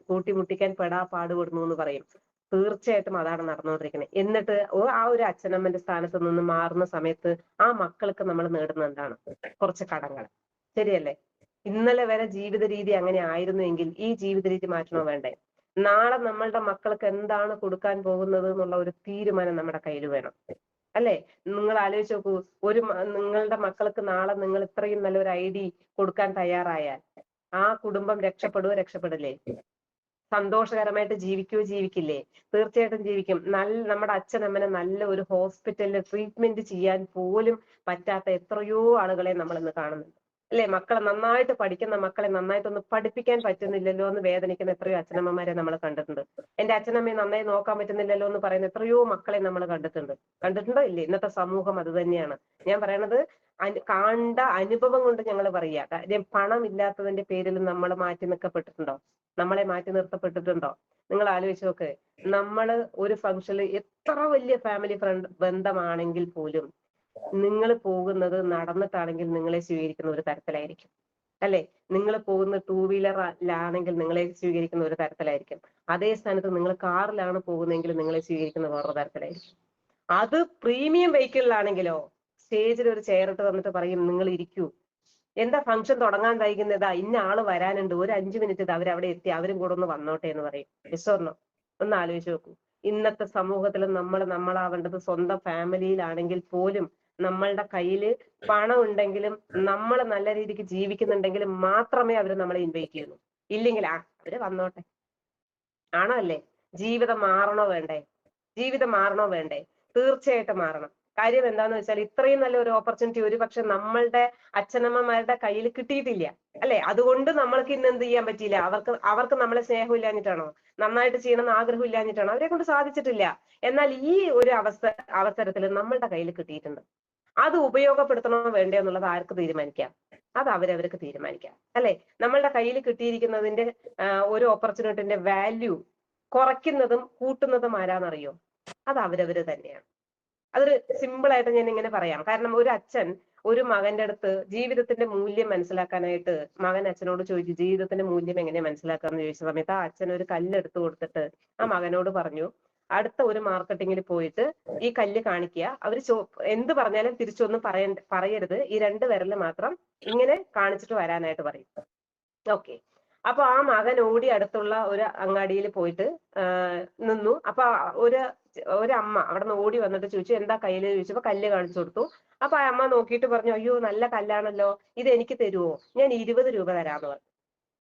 കൂട്ടിമുട്ടിക്കാൻ പെടാ പാടുപെടുന്നു എന്ന് പറയും. തീർച്ചയായിട്ടും അതാണ് നടന്നുകൊണ്ടിരിക്കുന്നത്. എന്നിട്ട് ആ ഒരു അച്ഛനമ്മന്റെ സ്ഥാനത്ത് നിന്ന് മാറുന്ന സമയത്ത് ആ മക്കൾക്ക് നമ്മൾ നേടുന്ന എന്താണ്? കുറച്ച് കടങ്ങൾ. ശരിയല്ലേ? ഇന്നലെ വരെ ജീവിത രീതി അങ്ങനെ ആയിരുന്നുവെങ്കിൽ ഈ ജീവിത രീതി മാറ്റണോ വേണ്ടേ? നാളെ നമ്മളുടെ മക്കൾക്ക് എന്താണ് കൊടുക്കാൻ പോകുന്നത് എന്നുള്ള ഒരു തീരുമാനം നമ്മുടെ കയ്യിൽ വേണം. അല്ലെ? നിങ്ങൾ ആലോചിച്ച് നോക്കൂ, നിങ്ങളുടെ മക്കൾക്ക് നാളെ നിങ്ങൾ ഇത്രയും നല്ലൊരു ID കൊടുക്കാൻ തയ്യാറായാൽ ആ കുടുംബം രക്ഷപ്പെടില്ലേ? സന്തോഷകരമായിട്ട് ജീവിക്കില്ലേ? തീർച്ചയായിട്ടും ജീവിക്കും. നമ്മുടെ അച്ഛനമ്മനെ നല്ല ഒരു ഹോസ്പിറ്റലിൽ ട്രീറ്റ്മെന്റ് ചെയ്യാൻ പോലും പറ്റാത്ത എത്രയോ ആളുകളെ നമ്മൾ ഇന്ന് കാണുന്നുണ്ട്. അല്ലെ? മക്കളെ നന്നായിട്ട് പഠിക്കുന്ന മക്കളെ നന്നായിട്ടൊന്ന് പഠിപ്പിക്കാൻ പറ്റുന്നില്ലല്ലോ എന്ന് വേദനിക്കുന്ന എത്രയോ അച്ഛനമ്മമാരെ നമ്മൾ കണ്ടിട്ടുണ്ട്. എന്റെ അച്ഛനമ്മയെ നന്നായി നോക്കാൻ പറ്റുന്നില്ലല്ലോ എന്ന് പറയുന്ന എത്രയോ മക്കളെ നമ്മൾ കണ്ടിട്ടുണ്ടോ ഇല്ലേ? ഇന്നത്തെ സമൂഹം അത് തന്നെയാണ്. ഞാൻ പറയണത് കണ്ട അനുഭവം കൊണ്ട് ഞങ്ങൾ പറയുക. കാര്യം പണം ഇല്ലാത്തതിന്റെ പേരിൽ നമ്മൾ മാറ്റി നിർത്തപ്പെട്ടിട്ടുണ്ടോ? നമ്മളെ മാറ്റി നിർത്തപ്പെട്ടിട്ടുണ്ടോ? നിങ്ങൾ ആലോചിച്ച് നോക്ക്, നമ്മള് ഒരു ഫംഗ്ഷനിൽ എത്ര വലിയ ഫാമിലി ബന്ധമാണെങ്കിൽ പോലും നിങ്ങൾ പോകുന്നത് നടന്നിട്ടാണെങ്കിൽ നിങ്ങളെ സ്വീകരിക്കുന്ന ഒരു തരത്തിലായിരിക്കും, അല്ലെ? നിങ്ങൾ പോകുന്ന ടൂ വീലറിലാണെങ്കിൽ നിങ്ങളെ സ്വീകരിക്കുന്ന ഒരു തരത്തിലായിരിക്കും. അതേ സ്ഥാനത്ത് നിങ്ങൾ കാറിലാണ് പോകുന്നതെങ്കിൽ നിങ്ങളെ സ്വീകരിക്കുന്ന വേറൊരു തരത്തിലായിരിക്കും. അത് പ്രീമിയം വെഹിക്കിളിലാണെങ്കിലോ സ്റ്റേജിൽ ഒരു ചെയർ ഇട്ട് വന്നിട്ട് പറയും നിങ്ങൾ ഇരിക്കൂ, എന്താ ഫംഗ്ഷൻ തുടങ്ങാൻ വൈകുന്നതാ, ഇന്ന ആള് വരാനുണ്ട്, ഒരു 5 മിനിറ്റ് അവരവിടെ എത്തി, അവരും കൂടെ ഒന്ന് വന്നോട്ടെ എന്ന് പറയും. വിശ്വന്നോ? ഒന്ന് ആലോചിച്ച് നോക്കൂ. ഇന്നത്തെ സമൂഹത്തിൽ നമ്മളാവേണ്ടത് സ്വന്തം ഫാമിലിയിലാണെങ്കിൽ പോലും നമ്മളുടെ കയ്യില് പണം ഉണ്ടെങ്കിലും നമ്മൾ നല്ല രീതിക്ക് ജീവിക്കുന്നുണ്ടെങ്കിലും മാത്രമേ അവര് നമ്മളെ ഇൻവൈറ്റ് ചെയ്യുന്നു. ഇല്ലെങ്കിൽ അവര് വന്നോട്ടെ. ആണോ അല്ലേ? ജീവിതം മാറണോ വേണ്ടേ? ജീവിതം മാറണോ വേണ്ടേ? തീർച്ചയായിട്ടും മാറണം. കാര്യം എന്താന്ന് വെച്ചാൽ ഇത്രയും നല്ലൊരു ഓപ്പർച്യൂണിറ്റി ഒരുപക്ഷെ നമ്മളുടെ അച്ഛനമ്മമാരുടെ കയ്യിൽ കിട്ടിയിട്ടില്ല, അല്ലെ? അതുകൊണ്ട് നമ്മൾക്ക് ഇന്ന് എന്ത് ചെയ്യാൻ പറ്റിയില്ല? അവർക്ക് നമ്മളെ സ്നേഹം ഇല്ലാഞ്ഞിട്ടാണോ? നന്നായിട്ട് ചെയ്യണമെന്ന് ആഗ്രഹം ഇല്ലാഞ്ഞിട്ടാണോ? അവരെ കൊണ്ട് സാധിച്ചിട്ടില്ല. എന്നാൽ ഈ ഒരു അവസരത്തിൽ നമ്മളുടെ കയ്യിൽ കിട്ടിയിട്ടുണ്ട്. അത് ഉപയോഗപ്പെടുത്തണോ വേണ്ടോ എന്നുള്ളത് ആർക്ക് തീരുമാനിക്കാം? അത് അവരവർക്ക് തീരുമാനിക്കാം, അല്ലെ? നമ്മളുടെ കയ്യിൽ കിട്ടിയിരിക്കുന്നതിന്റെ ഒരു ഓപ്പർച്യൂണിറ്റിന്റെ വാല്യൂ കുറയ്ക്കുന്നതും കൂട്ടുന്നതും ആരാന്നറിയോ? അത് അവരവര് തന്നെയാണ്. അതൊരു സിമ്പിൾ ആയിട്ട് ഞാൻ ഇങ്ങനെ പറയാം. കാരണം ഒരു അച്ഛൻ ഒരു മകന്റെ അടുത്ത് ജീവിതത്തിന്റെ മൂല്യം മനസ്സിലാക്കാനായിട്ട് മകൻ അച്ഛനോട് ചോദിച്ചു, ജീവിതത്തിന്റെ മൂല്യം എങ്ങനെ മനസ്സിലാക്കാന്ന് ചോദിച്ച സമയത്ത് ആ അച്ഛൻ ഒരു കല്ല് എടുത്തു കൊടുത്തിട്ട് ആ മകനോട് പറഞ്ഞു, അടുത്ത ഒരു മാർക്കറ്റിങ്ങിൽ പോയിട്ട് ഈ കല്ല് കാണിക്കുക, അവര് എന്ത് പറഞ്ഞാലും തിരിച്ചൊന്നും പറയരുത്, ഈ 2 വിരല് മാത്രം ഇങ്ങനെ കാണിച്ചിട്ട് വരാനായിട്ട് പറയും. ഓക്കെ. അപ്പൊ ആ മകൻ ഓടി അടുത്തുള്ള ഒരു അങ്ങാടിയിൽ പോയിട്ട് നിന്നു. അപ്പൊ ഒരു അമ്മ അവിടെ നിന്ന് ഓടി വന്നിട്ട് ചോദിച്ചു, എന്താ കയ്യില് ചോദിച്ചപ്പോ കല്ല് കാണിച്ചു കൊടുത്തു. അപ്പൊ ആ അമ്മ നോക്കിയിട്ട് പറഞ്ഞു, അയ്യോ നല്ല കല്ലാണല്ലോ, ഇത് എനിക്ക് തരുവോ? ഞാൻ 20 രൂപ തരാന്ന് പറഞ്ഞു.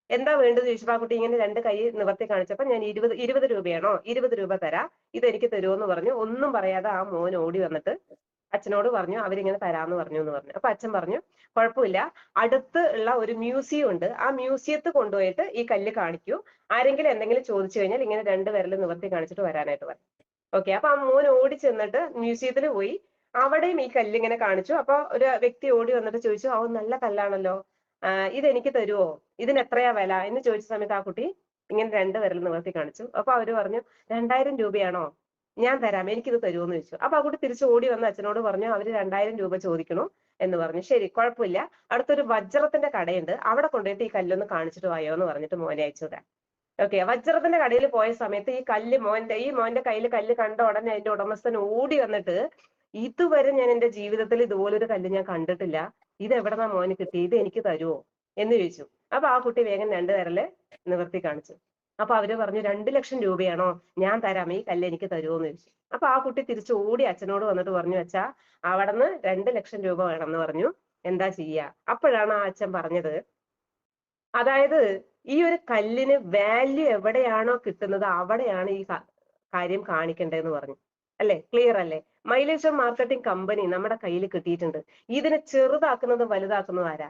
എന്താ വേണ്ടത് ചോദിച്ചപ്പോ ആ കുട്ടി ഇങ്ങനെ 2 കൈ നിവർത്തി കാണിച്ചപ്പോ ഞാൻ 20 രൂപയാണോ? 20 രൂപ തരാം, ഇത് എനിക്ക് തരുമോ എന്ന് പറഞ്ഞു. ഒന്നും പറയാതെ ആ മോൻ ഓടി വന്നിട്ട് അച്ഛനോട് പറഞ്ഞു, അവരിങ്ങനെ തരാന്ന് പറഞ്ഞു എന്ന് പറഞ്ഞു. അപ്പൊ അച്ഛൻ പറഞ്ഞു, കുഴപ്പമില്ല, അടുത്ത് ഉള്ള ഒരു മ്യൂസിയം ഉണ്ട്, ആ മ്യൂസിയത്തിൽ കൊണ്ടുപോയിട്ട് ഈ കല്ല് കാണിക്കൂ, ആരെങ്കിലും എന്തെങ്കിലും ചോദിച്ചു കഴിഞ്ഞാൽ ഇങ്ങനെ 2 വിരൽ നിവർത്തി കാണിച്ചിട്ട് വരാനായിട്ട് പറഞ്ഞു. ഓക്കെ. അപ്പൊ ആ മോൻ ഓടി ചെന്നിട്ട് മ്യൂസിയത്തിൽ പോയി, അവിടെയും ഈ കല്ല് ഇങ്ങനെ കാണിച്ചു. അപ്പൊ ഒരു വ്യക്തി ഓടി വന്നിട്ട് ചോദിച്ചു, ഓ നല്ല കല്ലാണല്ലോ, ഇതെനിക്ക് തരുമോ, ഇതിന് എത്രയാ വില എന്ന് ചോദിച്ച സമയത്ത് ആ കുട്ടി ഇങ്ങനെ 2 വിരൽ നിവർത്തി കാണിച്ചു. അപ്പൊ അവര് പറഞ്ഞു, 2000 രൂപയാണോ? ഞാൻ തരാം, എനിക്കിത് തരുമോ എന്ന് ചോദിച്ചു. അപ്പൊ ആ കുട്ടി തിരിച്ചു ഓടി വന്ന് അച്ഛനോട് പറഞ്ഞു, അവര് 2000 രൂപ ചോദിക്കണു എന്ന് പറഞ്ഞു. ശരി, കുഴപ്പമില്ല, അടുത്തൊരു വജ്രത്തിന്റെ കടയുണ്ട്, അവിടെ കൊണ്ടുപോയിട്ട് ഈ കല്ലൊന്ന് കാണിച്ചിട്ട് വായോ എന്ന് പറഞ്ഞിട്ട് മോനെ അയച്ചു തരാം. ഓക്കെ. വജ്രത്തിന്റെ കടയിൽ പോയ സമയത്ത് ഈ കല്ല് മോന്റെ കയ്യിൽ കല്ല് കണ്ട ഉടനെ അതിന്റെ ഉടമസ്ഥൻ ഓടി വന്നിട്ട്, ഇതുവരെ ഞാൻ എന്റെ ജീവിതത്തിൽ ഇതുപോലൊരു കല്ല് ഞാൻ കണ്ടിട്ടില്ല, ഇത് എവിടെന്നാ മോന് കിട്ടി, ഇത് എനിക്ക് തരുമോ എന്ന് ചോദിച്ചു. അപ്പൊ ആ കുട്ടി വേഗം 2 വിരല് നിവർത്തി കാണിച്ചു. അപ്പൊ അവര് പറഞ്ഞു, 2 ലക്ഷം രൂപയാണോ? ഞാൻ തരാം, ഈ കല്ല് എനിക്ക് തരുമോ എന്ന് ചോദിച്ചു. അപ്പൊ ആ കുട്ടി തിരിച്ചു ഓടി അച്ഛനോട് വന്നിട്ട് പറഞ്ഞു, അച്ഛാ അവിടുന്ന് 2 ലക്ഷം രൂപ വേണമെന്ന് പറഞ്ഞു, എന്താ ചെയ്യാ? അപ്പോഴാണ് ആ അച്ഛൻ പറഞ്ഞത്, അതായത് ഈ ഒരു കല്ലിന് വാല്യൂ എവിടെയാണോ കിട്ടുന്നത് അവിടെയാണ് ഈ കാര്യം കാണിക്കേണ്ടതെന്ന് പറഞ്ഞു. അല്ലെ? ക്ലിയർ അല്ലേ? മൈലേശ്വർ മാർക്കറ്റിംഗ് കമ്പനി നമ്മുടെ കയ്യിൽ കിട്ടിയിട്ടുണ്ട്. ഇതിനെ ചെറുതാക്കുന്നതും വലുതാക്കുന്നതും ആരാ?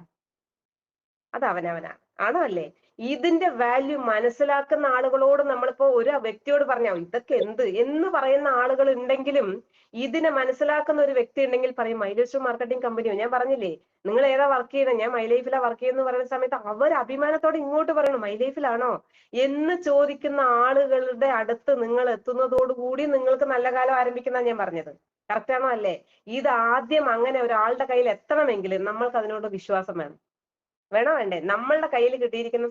അത് അവനവനാണ്. ആണോ അല്ലേ? ഇതിന്റെ വാല്യൂ മനസ്സിലാക്കുന്ന ആളുകളോട് നമ്മളിപ്പോ ഒരു വ്യക്തിയോട് പറഞ്ഞാൽ ഇതൊക്കെ എന്ത് എന്ന് പറയുന്ന ആളുകൾ ഉണ്ടെങ്കിലും ഇതിനെ മനസ്സിലാക്കുന്ന ഒരു വ്യക്തി ഉണ്ടെങ്കിൽ പറയും മൈലേശ്വർ മാർക്കറ്റിംഗ് കമ്പനിയോ. ഞാൻ പറഞ്ഞില്ലേ, നിങ്ങൾ ഏതാ വർക്ക് ചെയ്യുന്നത്? ഞാൻ മൈലൈഫിലാ വർക്ക് ചെയ്യുന്ന പറയുന്ന സമയത്ത് അവർ അഭിമാനത്തോടെ ഇങ്ങോട്ട് പറയണം, മൈലൈഫിലാണോ എന്ന് ചോദിക്കുന്ന ആളുകളുടെ അടുത്ത് നിങ്ങൾ എത്തുന്നതോടുകൂടി നിങ്ങൾക്ക് നല്ല കാലം ആരംഭിക്കുന്ന ഞാൻ പറഞ്ഞത്. കറക്റ്റ് ആണോ അല്ലേ? ഇത് ആദ്യം അങ്ങനെ ഒരാളുടെ കയ്യിൽ എത്തണമെങ്കിൽ നമ്മൾക്ക് അതിനോട് വിശ്വാസം വേണം. വേണോ വേണ്ടേ? നമ്മളുടെ കയ്യിൽ കിട്ടിയിരിക്കുന്ന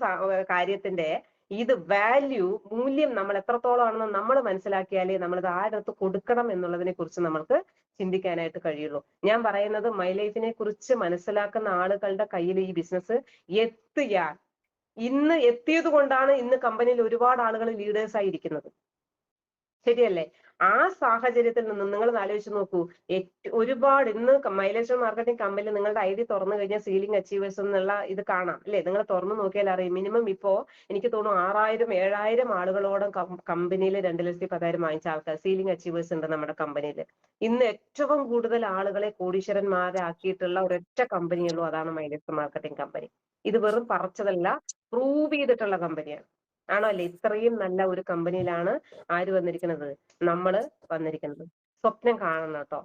കാര്യത്തിന്റെ ഇത് വാല്യൂ, മൂല്യം നമ്മൾ എത്രത്തോളം ആണെന്ന് നമ്മൾ മനസ്സിലാക്കിയാലേ നമ്മളിത് ആരടുത്ത് കൊടുക്കണം എന്നുള്ളതിനെ കുറിച്ച് നമ്മൾക്ക് ചിന്തിക്കാനായിട്ട് കഴിയുള്ളൂ. ഞാൻ പറയുന്നത് മൈലൈഫിനെ കുറിച്ച് മനസ്സിലാക്കുന്ന ആളുകളുടെ കയ്യിൽ ഈ ബിസിനസ് എത്തിയാൽ, ഇന്ന് എത്തിയത് കൊണ്ടാണ് ഇന്ന് കമ്പനിയിൽ ഒരുപാട് ആളുകൾ ലീഡേഴ്സ് ആയിരിക്കുന്നത്. ശരിയല്ലേ? ആ സാഹചര്യത്തിൽ നിന്ന് നിങ്ങൾ ആലോചിച്ച് നോക്കൂ. ഒരുപാട് ഇന്ന് മൈലേശ്വർ മാർക്കറ്റിംഗ് കമ്പനി നിങ്ങളുടെ ID തുറന്നു കഴിഞ്ഞാൽ സീലിംഗ് അച്ചീവേഴ്സ് എന്നുള്ള ഇത് കാണാം, അല്ലെ? നിങ്ങൾ തുറന്നു നോക്കിയാൽ അറിയും. മിനിമം ഇപ്പോ എനിക്ക് തോന്നുന്നു 6000 7000 ആളുകളോളം കമ്പനിയിൽ 2,10,000 വാങ്ങിച്ച ആൾക്കാർ സീലിംഗ് അച്ചീവേഴ്സ് ഉണ്ട് നമ്മുടെ കമ്പനിയിൽ. ഇന്ന് ഏറ്റവും കൂടുതൽ ആളുകളെ കോടീശ്വരന്മാരാക്കിയിട്ടുള്ള ഒരൊറ്റ കമ്പനിയുള്ളൂ, അതാണ് മൈലേശ്വർ മാർക്കറ്റിംഗ് കമ്പനി. ഇത് വെറും പറച്ചതല്ല, പ്രൂവ് ചെയ്തിട്ടുള്ള കമ്പനിയാണ്. ആണോ അല്ലേ? ഇത്രയും നല്ല ഒരു കമ്പനിയിലാണ് ആര് വന്നിരിക്കുന്നത്? നമ്മള് വന്നിരിക്കുന്നത്. സ്വപ്നം കാണണം കേട്ടോ.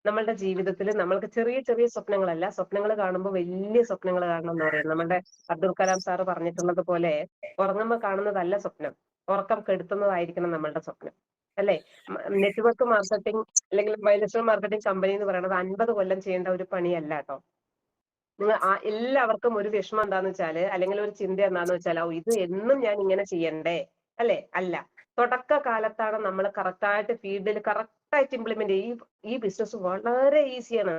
നമ്മളുടെ ജീവിതത്തിൽ നമ്മൾക്ക് ചെറിയ ചെറിയ സ്വപ്നങ്ങളല്ല, സ്വപ്നങ്ങൾ കാണുമ്പോൾ വലിയ സ്വപ്നങ്ങൾ കാണണം എന്ന് പറയും. നമ്മുടെ അബ്ദുൽ കലാം സാറ് പറഞ്ഞിട്ടുള്ളത് പോലെ ഉറങ്ങുമ്പോൾ കാണുന്നതല്ല സ്വപ്നം, ഉറക്കം കെടുത്തുന്നതായിരിക്കണം നമ്മളുടെ സ്വപ്നം, അല്ലെ? നെറ്റ്വർക്ക് മാർക്കറ്റിംഗ് അല്ലെങ്കിൽ മൈലസ്റ്റോൺ മാർക്കറ്റിംഗ് കമ്പനി എന്ന് പറയുന്നത് 50 കൊല്ലം ചെയ്യേണ്ട ഒരു പണിയല്ല കേട്ടോ. നിങ്ങൾ എല്ലാവർക്കും ഒരു വിഷമം എന്താന്ന് വെച്ചാല്, അല്ലെങ്കിൽ ഒരു ചിന്ത എന്താന്ന് വെച്ചാൽ, ഇത് എന്നും ഞാൻ ഇങ്ങനെ ചെയ്യണ്ടേ, അല്ലെ? അല്ല. തുടക്ക കാലത്താണ് നമ്മൾ കറക്റ്റായിട്ട് ഫീൽഡിൽ കറക്റ്റായിട്ട് ഇംപ്ലിമെന്റ് ചെയ്യും. ഈ ബിസിനസ് വളരെ ഈസിയാണ്.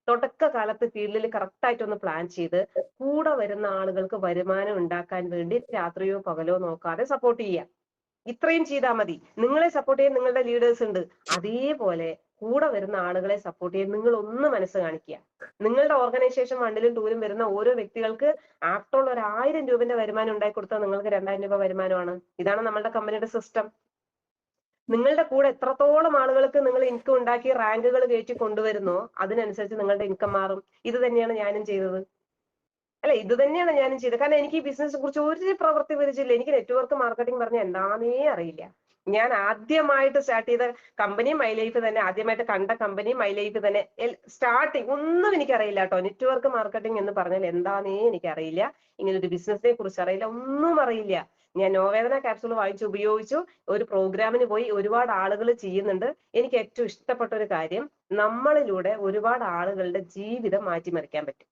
തുടക്ക കാലത്ത് ഫീൽഡിൽ കറക്റ്റായിട്ട് ഒന്ന് പ്ലാൻ ചെയ്ത് കൂടെ വരുന്ന ആളുകൾക്ക് വരുമാനം ഉണ്ടാക്കാൻ വേണ്ടി രാത്രിയോ പകലോ നോക്കാതെ സപ്പോർട്ട് ചെയ്യുക. ഇത്രയും ചെയ്താൽ മതി. നിങ്ങളെ സപ്പോർട്ട് ചെയ്യാൻ നിങ്ങളുടെ ലീഡേഴ്സ് ഉണ്ട്. അതേപോലെ കൂടെ വരുന്ന ആളുകളെ സപ്പോർട്ട് ചെയ്യാൻ നിങ്ങൾ ഒന്ന് മനസ്സ് കാണിക്കുക. നിങ്ങളുടെ ഓർഗനൈസേഷൻ 1ലും 2ലും വരുന്ന ഓരോ വ്യക്തികൾക്ക് ആഫ്റ്റർ ഓൾ ഒരു 1000 രൂപന്റെ വരുമാനം ഉണ്ടാക്കി കൊടുത്താൽ നിങ്ങൾക്ക് 2000 രൂപ വരുമാനമാണ്. ഇതാണ് നമ്മുടെ കമ്പനിയുടെ സിസ്റ്റം. നിങ്ങളുടെ കൂടെ എത്രത്തോളം ആളുകൾക്ക് നിങ്ങൾ ഇൻകം ഉണ്ടാക്കി റാങ്കുകൾ കയറ്റി കൊണ്ടുവരുന്നോ അതിനനുസരിച്ച് നിങ്ങളുടെ ഇൻകം മാറും. ഇത് തന്നെയാണ് ഞാനും ചെയ്തത്, അല്ലെ? ഇത് തന്നെയാണ് ഞാനും ചെയ്തത്. കാരണം എനിക്ക് ഈ ബിസിനസിനെ കുറിച്ച് ഒരു പ്രവൃത്തി പരിചയമില്ല. എനിക്ക് നെറ്റ്വർക്ക് മാർക്കറ്റിംഗ് പറഞ്ഞ എന്താന്നേ അറിയില്ല. ഞാൻ ആദ്യമായിട്ട് സ്റ്റാർട്ട് ചെയ്ത കമ്പനി മൈ ലൈഫ് തന്നെ, ആദ്യമായിട്ട് കണ്ട കമ്പനി മൈ ലൈഫ് തന്നെ. സ്റ്റാർട്ടിങ് ഒന്നും എനിക്കറിയില്ല കേട്ടോ. നെറ്റ്വർക്ക് മാർക്കറ്റിംഗ് എന്ന് പറഞ്ഞാൽ എന്താന്നേ എനിക്കറിയില്ല. ഇങ്ങനെ ഒരു ബിസിനസിനെ കുറിച്ച് അറിയില്ല, ഒന്നും അറിയില്ല. ഞാൻ നോവേദന ക്യാപ്സൂൾ വാങ്ങിച്ച് ഉപയോഗിച്ചു. ഒരു പ്രോഗ്രാമിന് പോയി. ഒരുപാട് ആളുകൾ ചെയ്യുന്നുണ്ട്. എനിക്ക് ഏറ്റവും ഇഷ്ടപ്പെട്ട ഒരു കാര്യം, നമ്മളിലൂടെ ഒരുപാട് ആളുകളുടെ ജീവിതം മാറ്റിമറിക്കാൻ പറ്റും.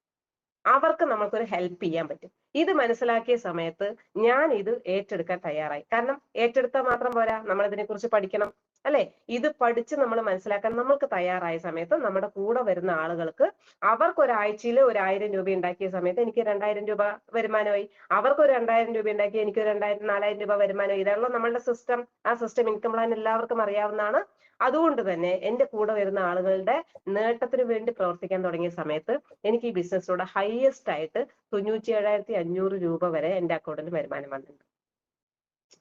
അവർക്ക് നമുക്കൊരു ഹെൽപ്പ് ചെയ്യാൻ പറ്റും. ഇത് മനസ്സിലാക്കിയ സമയത്ത് ഞാൻ ഇത് ഏറ്റെടുക്കാൻ തയ്യാറായി. കാരണം ഏറ്റെടുത്താൽ മാത്രം പോരാ, നമ്മൾ ഇതിനെക്കുറിച്ച് പഠിക്കണം, അല്ലെ? ഇത് പഠിച്ച് നമ്മൾ മനസ്സിലാക്കാൻ നമ്മൾക്ക് തയ്യാറായ സമയത്ത് നമ്മുടെ കൂടെ വരുന്ന ആളുകൾക്ക് അവർക്ക് ഒരാഴ്ചയിൽ 1000 രൂപ ഉണ്ടാക്കിയ സമയത്ത് എനിക്ക് 2000 രൂപ വരുമാനമായി. അവർക്ക് ഒരു 2000 രൂപ ഉണ്ടാക്കി എനിക്ക് 2000 4000 രൂപ വരുമാനമായി. ഇതാണല്ലോ നമ്മളുടെ സിസ്റ്റം. ആ സിസ്റ്റം ഇൻകം പ്ലാൻ എല്ലാവർക്കും അറിയാവുന്നതാണ്. അതുകൊണ്ട് തന്നെ എന്റെ കൂടെ വരുന്ന ആളുകളുടെ നേട്ടത്തിന് വേണ്ടി പ്രവർത്തിക്കാൻ തുടങ്ങിയ സമയത്ത് എനിക്ക് ഈ ബിസിനസ്സിലൂടെ ഹയസ്റ്റ് ആയിട്ട് 97,500 രൂപ വരെ എന്റെ അക്കൗണ്ടിൽ വരുമാനം വന്നിട്ടുണ്ട്.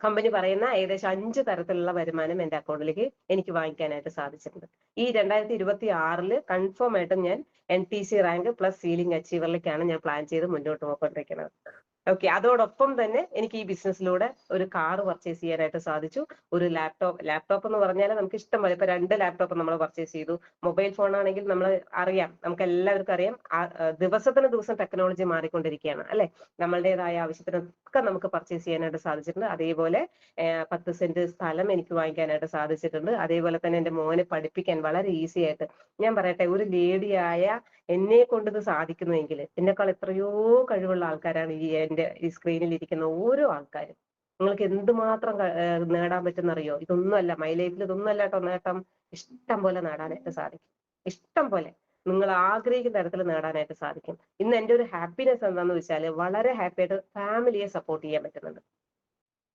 കമ്പനി പറയുന്ന ഏകദേശം 5 തരത്തിലുള്ള വരുമാനം എന്റെ അക്കൗണ്ടിലേക്ക് എനിക്ക് വാങ്ങിക്കാനായിട്ട് സാധിച്ചിട്ടുണ്ട്. ഈ 2026 കൺഫേം ആയിട്ടും ഞാൻ NTC റാങ്ക് പ്ലസ് സീലിംഗ് അച്ചീവറിലേക്കാണ് ഞാൻ പ്ലാൻ ചെയ്ത് മുന്നോട്ട് പോയിക്കൊണ്ടിരിക്കുന്നത്. ഓക്കെ. അതോടൊപ്പം തന്നെ എനിക്ക് ഈ ബിസിനസ്സിലൂടെ ഒരു കാർ പർച്ചേസ് ചെയ്യാനായിട്ട് സാധിച്ചു. ഒരു ലാപ്ടോപ്പ് എന്ന് പറഞ്ഞാൽ നമുക്ക് ഇഷ്ടം പോലെ, ഇപ്പൊ 2 ലാപ്ടോപ്പ് നമ്മൾ പർച്ചേസ് ചെയ്തു. മൊബൈൽ ഫോൺ ആണെങ്കിൽ നമ്മൾ അറിയാം, നമുക്ക് എല്ലാവർക്കും അറിയാം, ദിവസത്തിന് ദിവസം ടെക്നോളജി മാറിക്കൊണ്ടിരിക്കുകയാണ്, അല്ലെ? നമ്മളുടേതായ ആവശ്യത്തിനൊക്കെ നമുക്ക് പർച്ചേസ് ചെയ്യാനായിട്ട് സാധിച്ചിട്ടുണ്ട്. അതേപോലെ 10 സെന്റ് സ്ഥലം എനിക്ക് വാങ്ങിക്കാനായിട്ട് സാധിച്ചിട്ടുണ്ട്. അതേപോലെ തന്നെ എന്റെ മോനെ പഠിപ്പിക്കാൻ വളരെ ഈസി ആയിട്ട്, ഞാൻ പറയട്ടെ, ഒരു ലേഡിയായ എന്നെ കൊണ്ട് ഇത് സാധിക്കുന്നുവെങ്കിൽ എന്നെക്കാൾ എത്രയോ കഴിവുള്ള ആൾക്കാരാണ് ഈ സ്ക്രീനിൽ ഇരിക്കുന്ന ഓരോ ആൾക്കാരും. നിങ്ങൾക്ക് എന്തുമാത്രം നേടാൻ പറ്റുന്നറിയോ? ഇതൊന്നുമല്ല മൈ ലൈഫിൽ, ഇതൊന്നുമല്ല കേട്ടോ നേട്ടം. ഇഷ്ടം പോലെ നേടാനായിട്ട് സാധിക്കും. ഇഷ്ടം പോലെ നിങ്ങൾ ആഗ്രഹിക്കുന്ന തരത്തിൽ നേടാനായിട്ട് സാധിക്കും. ഇന്ന് എന്റെ ഒരു ഹാപ്പിനെസ് എന്താന്ന് വെച്ചാൽ, വളരെ ഹാപ്പി ആയിട്ട് ഫാമിലിയെ സപ്പോർട്ട് ചെയ്യാൻ പറ്റുന്നുണ്ട്,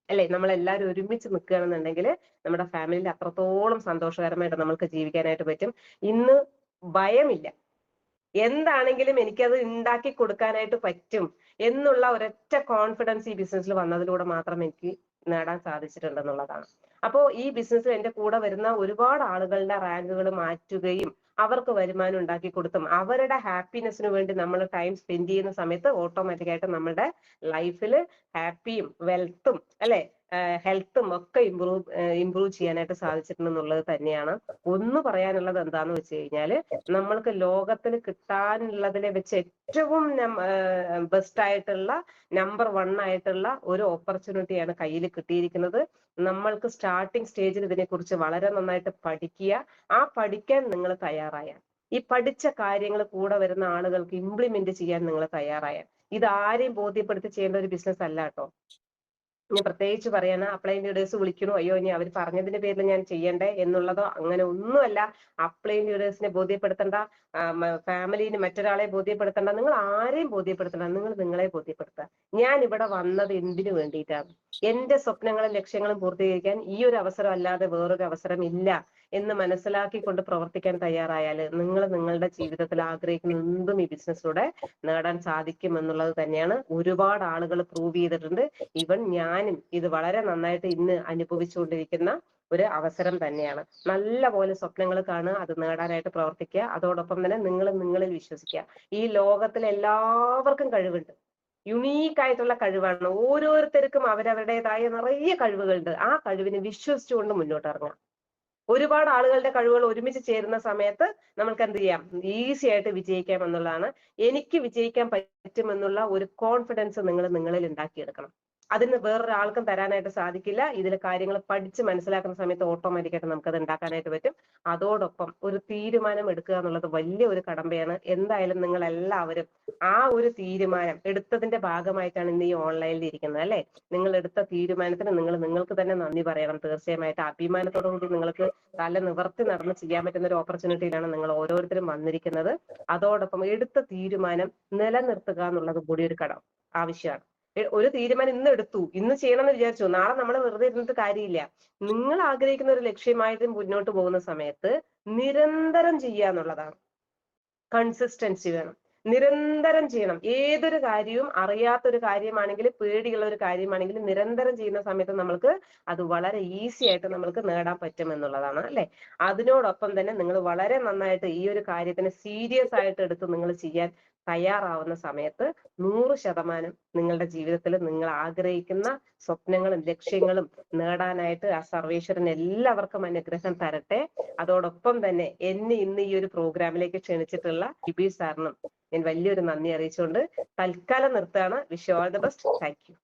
അല്ലെ? നമ്മളെല്ലാവരും ഒരുമിച്ച് നിൽക്കുകയാണെന്നുണ്ടെങ്കിൽ നമ്മുടെ ഫാമിലിയിൽ അത്രത്തോളം സന്തോഷകരമായിട്ട് നമുക്ക് ജീവിക്കാനായിട്ട് പറ്റും. ഇന്ന് ഭയമില്ല. എന്താണെങ്കിലും എനിക്കത് ഉണ്ടാക്കി കൊടുക്കാനായിട്ട് പറ്റും എന്നുള്ള ഒരൊറ്റ കോൺഫിഡൻസ് ഈ ബിസിനസ്സിൽ വന്നതിലൂടെ മാത്രം എനിക്ക് നേടാൻ സാധിച്ചിട്ടുണ്ടെന്നുള്ളതാണ്. അപ്പോ ഈ ബിസിനസ്സിൽ എന്റെ കൂടെ വരുന്ന ഒരുപാട് ആളുകളുടെ റാങ്കുകൾ മാറ്റുകയും അവർക്ക് വരുമാനം ഉണ്ടാക്കി കൊടുത്തും അവരുടെ ഹാപ്പിനെസ്സിന് വേണ്ടി നമ്മൾ ടൈം സ്പെൻഡ് ചെയ്യുന്ന സമയത്ത് ഓട്ടോമാറ്റിക് ആയിട്ട് നമ്മുടെ ലൈഫിൽ ഹാപ്പിയും വെൽത്തും, അല്ലെ, ഹെൽത്തും ഒക്കെ ഇംപ്രൂവ് ചെയ്യാനായിട്ട് സാധിച്ചിട്ടുണ്ടെന്നുള്ളത് തന്നെയാണ്. ഒന്ന് പറയാനുള്ളത് എന്താന്ന് വെച്ച് കഴിഞ്ഞാല്, നമ്മൾക്ക് ലോകത്തിൽ കിട്ടാനുള്ളതിനെ വെച്ച് ഏറ്റവും ബെസ്റ്റ് ആയിട്ടുള്ള നമ്പർ 1 ആയിട്ടുള്ള ഒരു ഓപ്പർച്യൂണിറ്റിയാണ് കയ്യിൽ കിട്ടിയിരിക്കുന്നത്. നമ്മൾക്ക് സ്റ്റാർട്ടിംഗ് സ്റ്റേജിൽ ഇതിനെക്കുറിച്ച് വളരെ നന്നായിട്ട് പഠിക്കുക. ആ പഠിക്കാൻ നിങ്ങൾ തയ്യാറായാൽ, ഈ പഠിച്ച കാര്യങ്ങൾ കൂടെ വരുന്ന ആളുകൾക്ക് ഇംപ്ലിമെന്റ് ചെയ്യാൻ നിങ്ങൾ തയ്യാറായാൽ, ഇത് ആരെയും ബോധ്യപ്പെടുത്തി ചെയ്യേണ്ട ഒരു ബിസിനസ് അല്ല കേട്ടോ. ഞാൻ പ്രത്യേകിച്ച് പറയാണ്, അപ്ലൈൻ ലീഡേഴ്സ് വിളിക്കണു, അയ്യോ ഇനി അവർ പറഞ്ഞതിന്റെ പേരിൽ ഞാൻ ചെയ്യണ്ടേ എന്നുള്ളതോ അങ്ങനെ ഒന്നുമല്ല. അപ്ലൈൻ ലീഡേഴ്സിനെ ബോധ്യപ്പെടുത്തണ്ട, ഫാമിലിന് മറ്റൊരാളെ ബോധ്യപ്പെടുത്തണ്ട, നിങ്ങൾ ആരെയും ബോധ്യപ്പെടുത്തണ്ട, നിങ്ങൾ നിങ്ങളെ ബോധ്യപ്പെടുത്തുക. ഞാൻ ഇവിടെ വന്നത് എന്തിനു വേണ്ടിയിട്ടാണ്? എന്റെ സ്വപ്നങ്ങളും ലക്ഷ്യങ്ങളും പൂർത്തീകരിക്കാൻ ഈ ഒരു അവസരം അല്ലാതെ വേറൊരു അവസരം ഇല്ല എന്ന് മനസ്സിലാക്കിക്കൊണ്ട് പ്രവർത്തിക്കാൻ തയ്യാറായാൽ നിങ്ങൾ നിങ്ങളുടെ ജീവിതത്തിൽ ആഗ്രഹിക്കുന്ന എന്തും ഈ ബിസിനസ്സിലൂടെ നേടാൻ സാധിക്കും എന്നുള്ളത് തന്നെയാണ് ഒരുപാട് ആളുകൾ പ്രൂവ് ചെയ്തിട്ടുണ്ട്. ഈവൻ ഞാനും ഇത് വളരെ നന്നായിട്ട് ഇന്ന് അനുഭവിച്ചുകൊണ്ടിരിക്കുന്ന ഒരു അവസരം തന്നെയാണ്. നല്ല പോലെ സ്വപ്നങ്ങൾ കാണുക, അത് നേടാനായിട്ട് പ്രവർത്തിക്കുക. അതോടൊപ്പം തന്നെ നിങ്ങൾ നിങ്ങളിൽ വിശ്വസിക്കുക. ഈ ലോകത്തിൽ എല്ലാവർക്കും കഴിവുണ്ട്, യുണീക്ക് ആയിട്ടുള്ള കഴിവാണ്. ഓരോരുത്തർക്കും അവരവരുടേതായ നിറയെ കഴിവുകളുണ്ട്. ആ കഴിവിനെ വിശ്വസിച്ചുകൊണ്ട് മുന്നോട്ട് ഇറങ്ങാം. ഒരുപാട് ആളുകളുടെ കഴിവുകൾ ഒരുമിച്ച് ചേരുന്ന സമയത്ത് നമുക്ക് എന്ത് ചെയ്യാം? ഈസി ആയിട്ട് വിജയിക്കാം എന്നുള്ളതാണ്. എനിക്ക് വിജയിക്കാൻ പറ്റുമെന്നുള്ള ഒരു കോൺഫിഡൻസ് നിങ്ങൾ നിങ്ങളിൽ ഉണ്ടാക്കിയെടുക്കണം. അതിന് വേറൊരാൾക്കും തരാനായിട്ട് സാധിക്കില്ല. ഇതിലെ കാര്യങ്ങൾ പഠിച്ച് മനസ്സിലാക്കുന്ന സമയത്ത് ഓട്ടോമാറ്റിക്കായിട്ട് നമുക്കത് ഉണ്ടാക്കാനായിട്ട് പറ്റും. അതോടൊപ്പം ഒരു തീരുമാനം എടുക്കുക എന്നുള്ളത് വലിയ ഒരു കടമ്പയാണ്. എന്തായാലും നിങ്ങൾ എല്ലാവരും ആ ഒരു തീരുമാനം എടുത്തതിന്റെ ഭാഗമായിട്ടാണ് ഇന്ന് ഈ ഓൺലൈനിൽ ഇരിക്കുന്നത് അല്ലെ. നിങ്ങൾ എടുത്ത തീരുമാനത്തിന് നിങ്ങൾക്ക് തന്നെ നന്ദി പറയണം. തീർച്ചയായിട്ടും അഭിമാനത്തോടു കൂടി നിങ്ങൾക്ക് തല നിവർത്തി നടന്ന് ചെയ്യാൻ പറ്റുന്ന ഒരു ഓപ്പർച്യൂണിറ്റിയിലാണ് നിങ്ങൾ ഓരോരുത്തരും വന്നിരിക്കുന്നത്. അതോടൊപ്പം എടുത്ത തീരുമാനം നിലനിർത്തുക എന്നുള്ളത് കൂടി ഒരു ആവശ്യമാണ്. ഒരു തീരുമാനം ഇന്ന് എടുത്തു, ഇന്ന് ചെയ്യണം എന്ന് വിചാരിച്ചു, നാളെ നമ്മൾ വെറുതെ ഇരുന്നിട്ട് കാര്യമില്ല. നിങ്ങൾ ആഗ്രഹിക്കുന്ന ഒരു ലക്ഷ്യമായിട്ട് മുന്നോട്ട് പോകുന്ന സമയത്ത് നിരന്തരം ചെയ്യുക എന്നുള്ളതാണ്. കൺസിസ്റ്റൻസി വേണം, നിരന്തരം ചെയ്യണം. ഏതൊരു കാര്യവും അറിയാത്തൊരു കാര്യമാണെങ്കിൽ, പേടിയുള്ള ഒരു കാര്യമാണെങ്കിൽ നിരന്തരം ചെയ്യുന്ന സമയത്ത് നമ്മൾക്ക് അത് വളരെ ഈസി ആയിട്ട് നമ്മൾക്ക് നേടാൻ പറ്റും എന്നുള്ളതാണ് അല്ലെ. അതിനോടൊപ്പം തന്നെ നിങ്ങൾ വളരെ നന്നായിട്ട് ഈ ഒരു കാര്യത്തിന് സീരിയസ് ആയിട്ട് എടുത്ത് നിങ്ങൾ ചെയ്യാൻ തയ്യാറാവുന്ന സമയത്ത് 100% നിങ്ങളുടെ ജീവിതത്തിൽ നിങ്ങൾ ആഗ്രഹിക്കുന്ന സ്വപ്നങ്ങളും ലക്ഷ്യങ്ങളും നേടാനായിട്ട് ആ സർവേശ്വരൻ എല്ലാവർക്കും അനുഗ്രഹം തരട്ടെ. അതോടൊപ്പം തന്നെ എന്നെ ഇന്ന് ഈ ഒരു പ്രോഗ്രാമിലേക്ക് ക്ഷണിച്ചിട്ടുള്ള ജിബി സാറിനും ഞാൻ വലിയൊരു നന്ദി അറിയിച്ചുകൊണ്ട് തൽക്കാലം നിർത്താണ്. Wish you all the best. Thank U.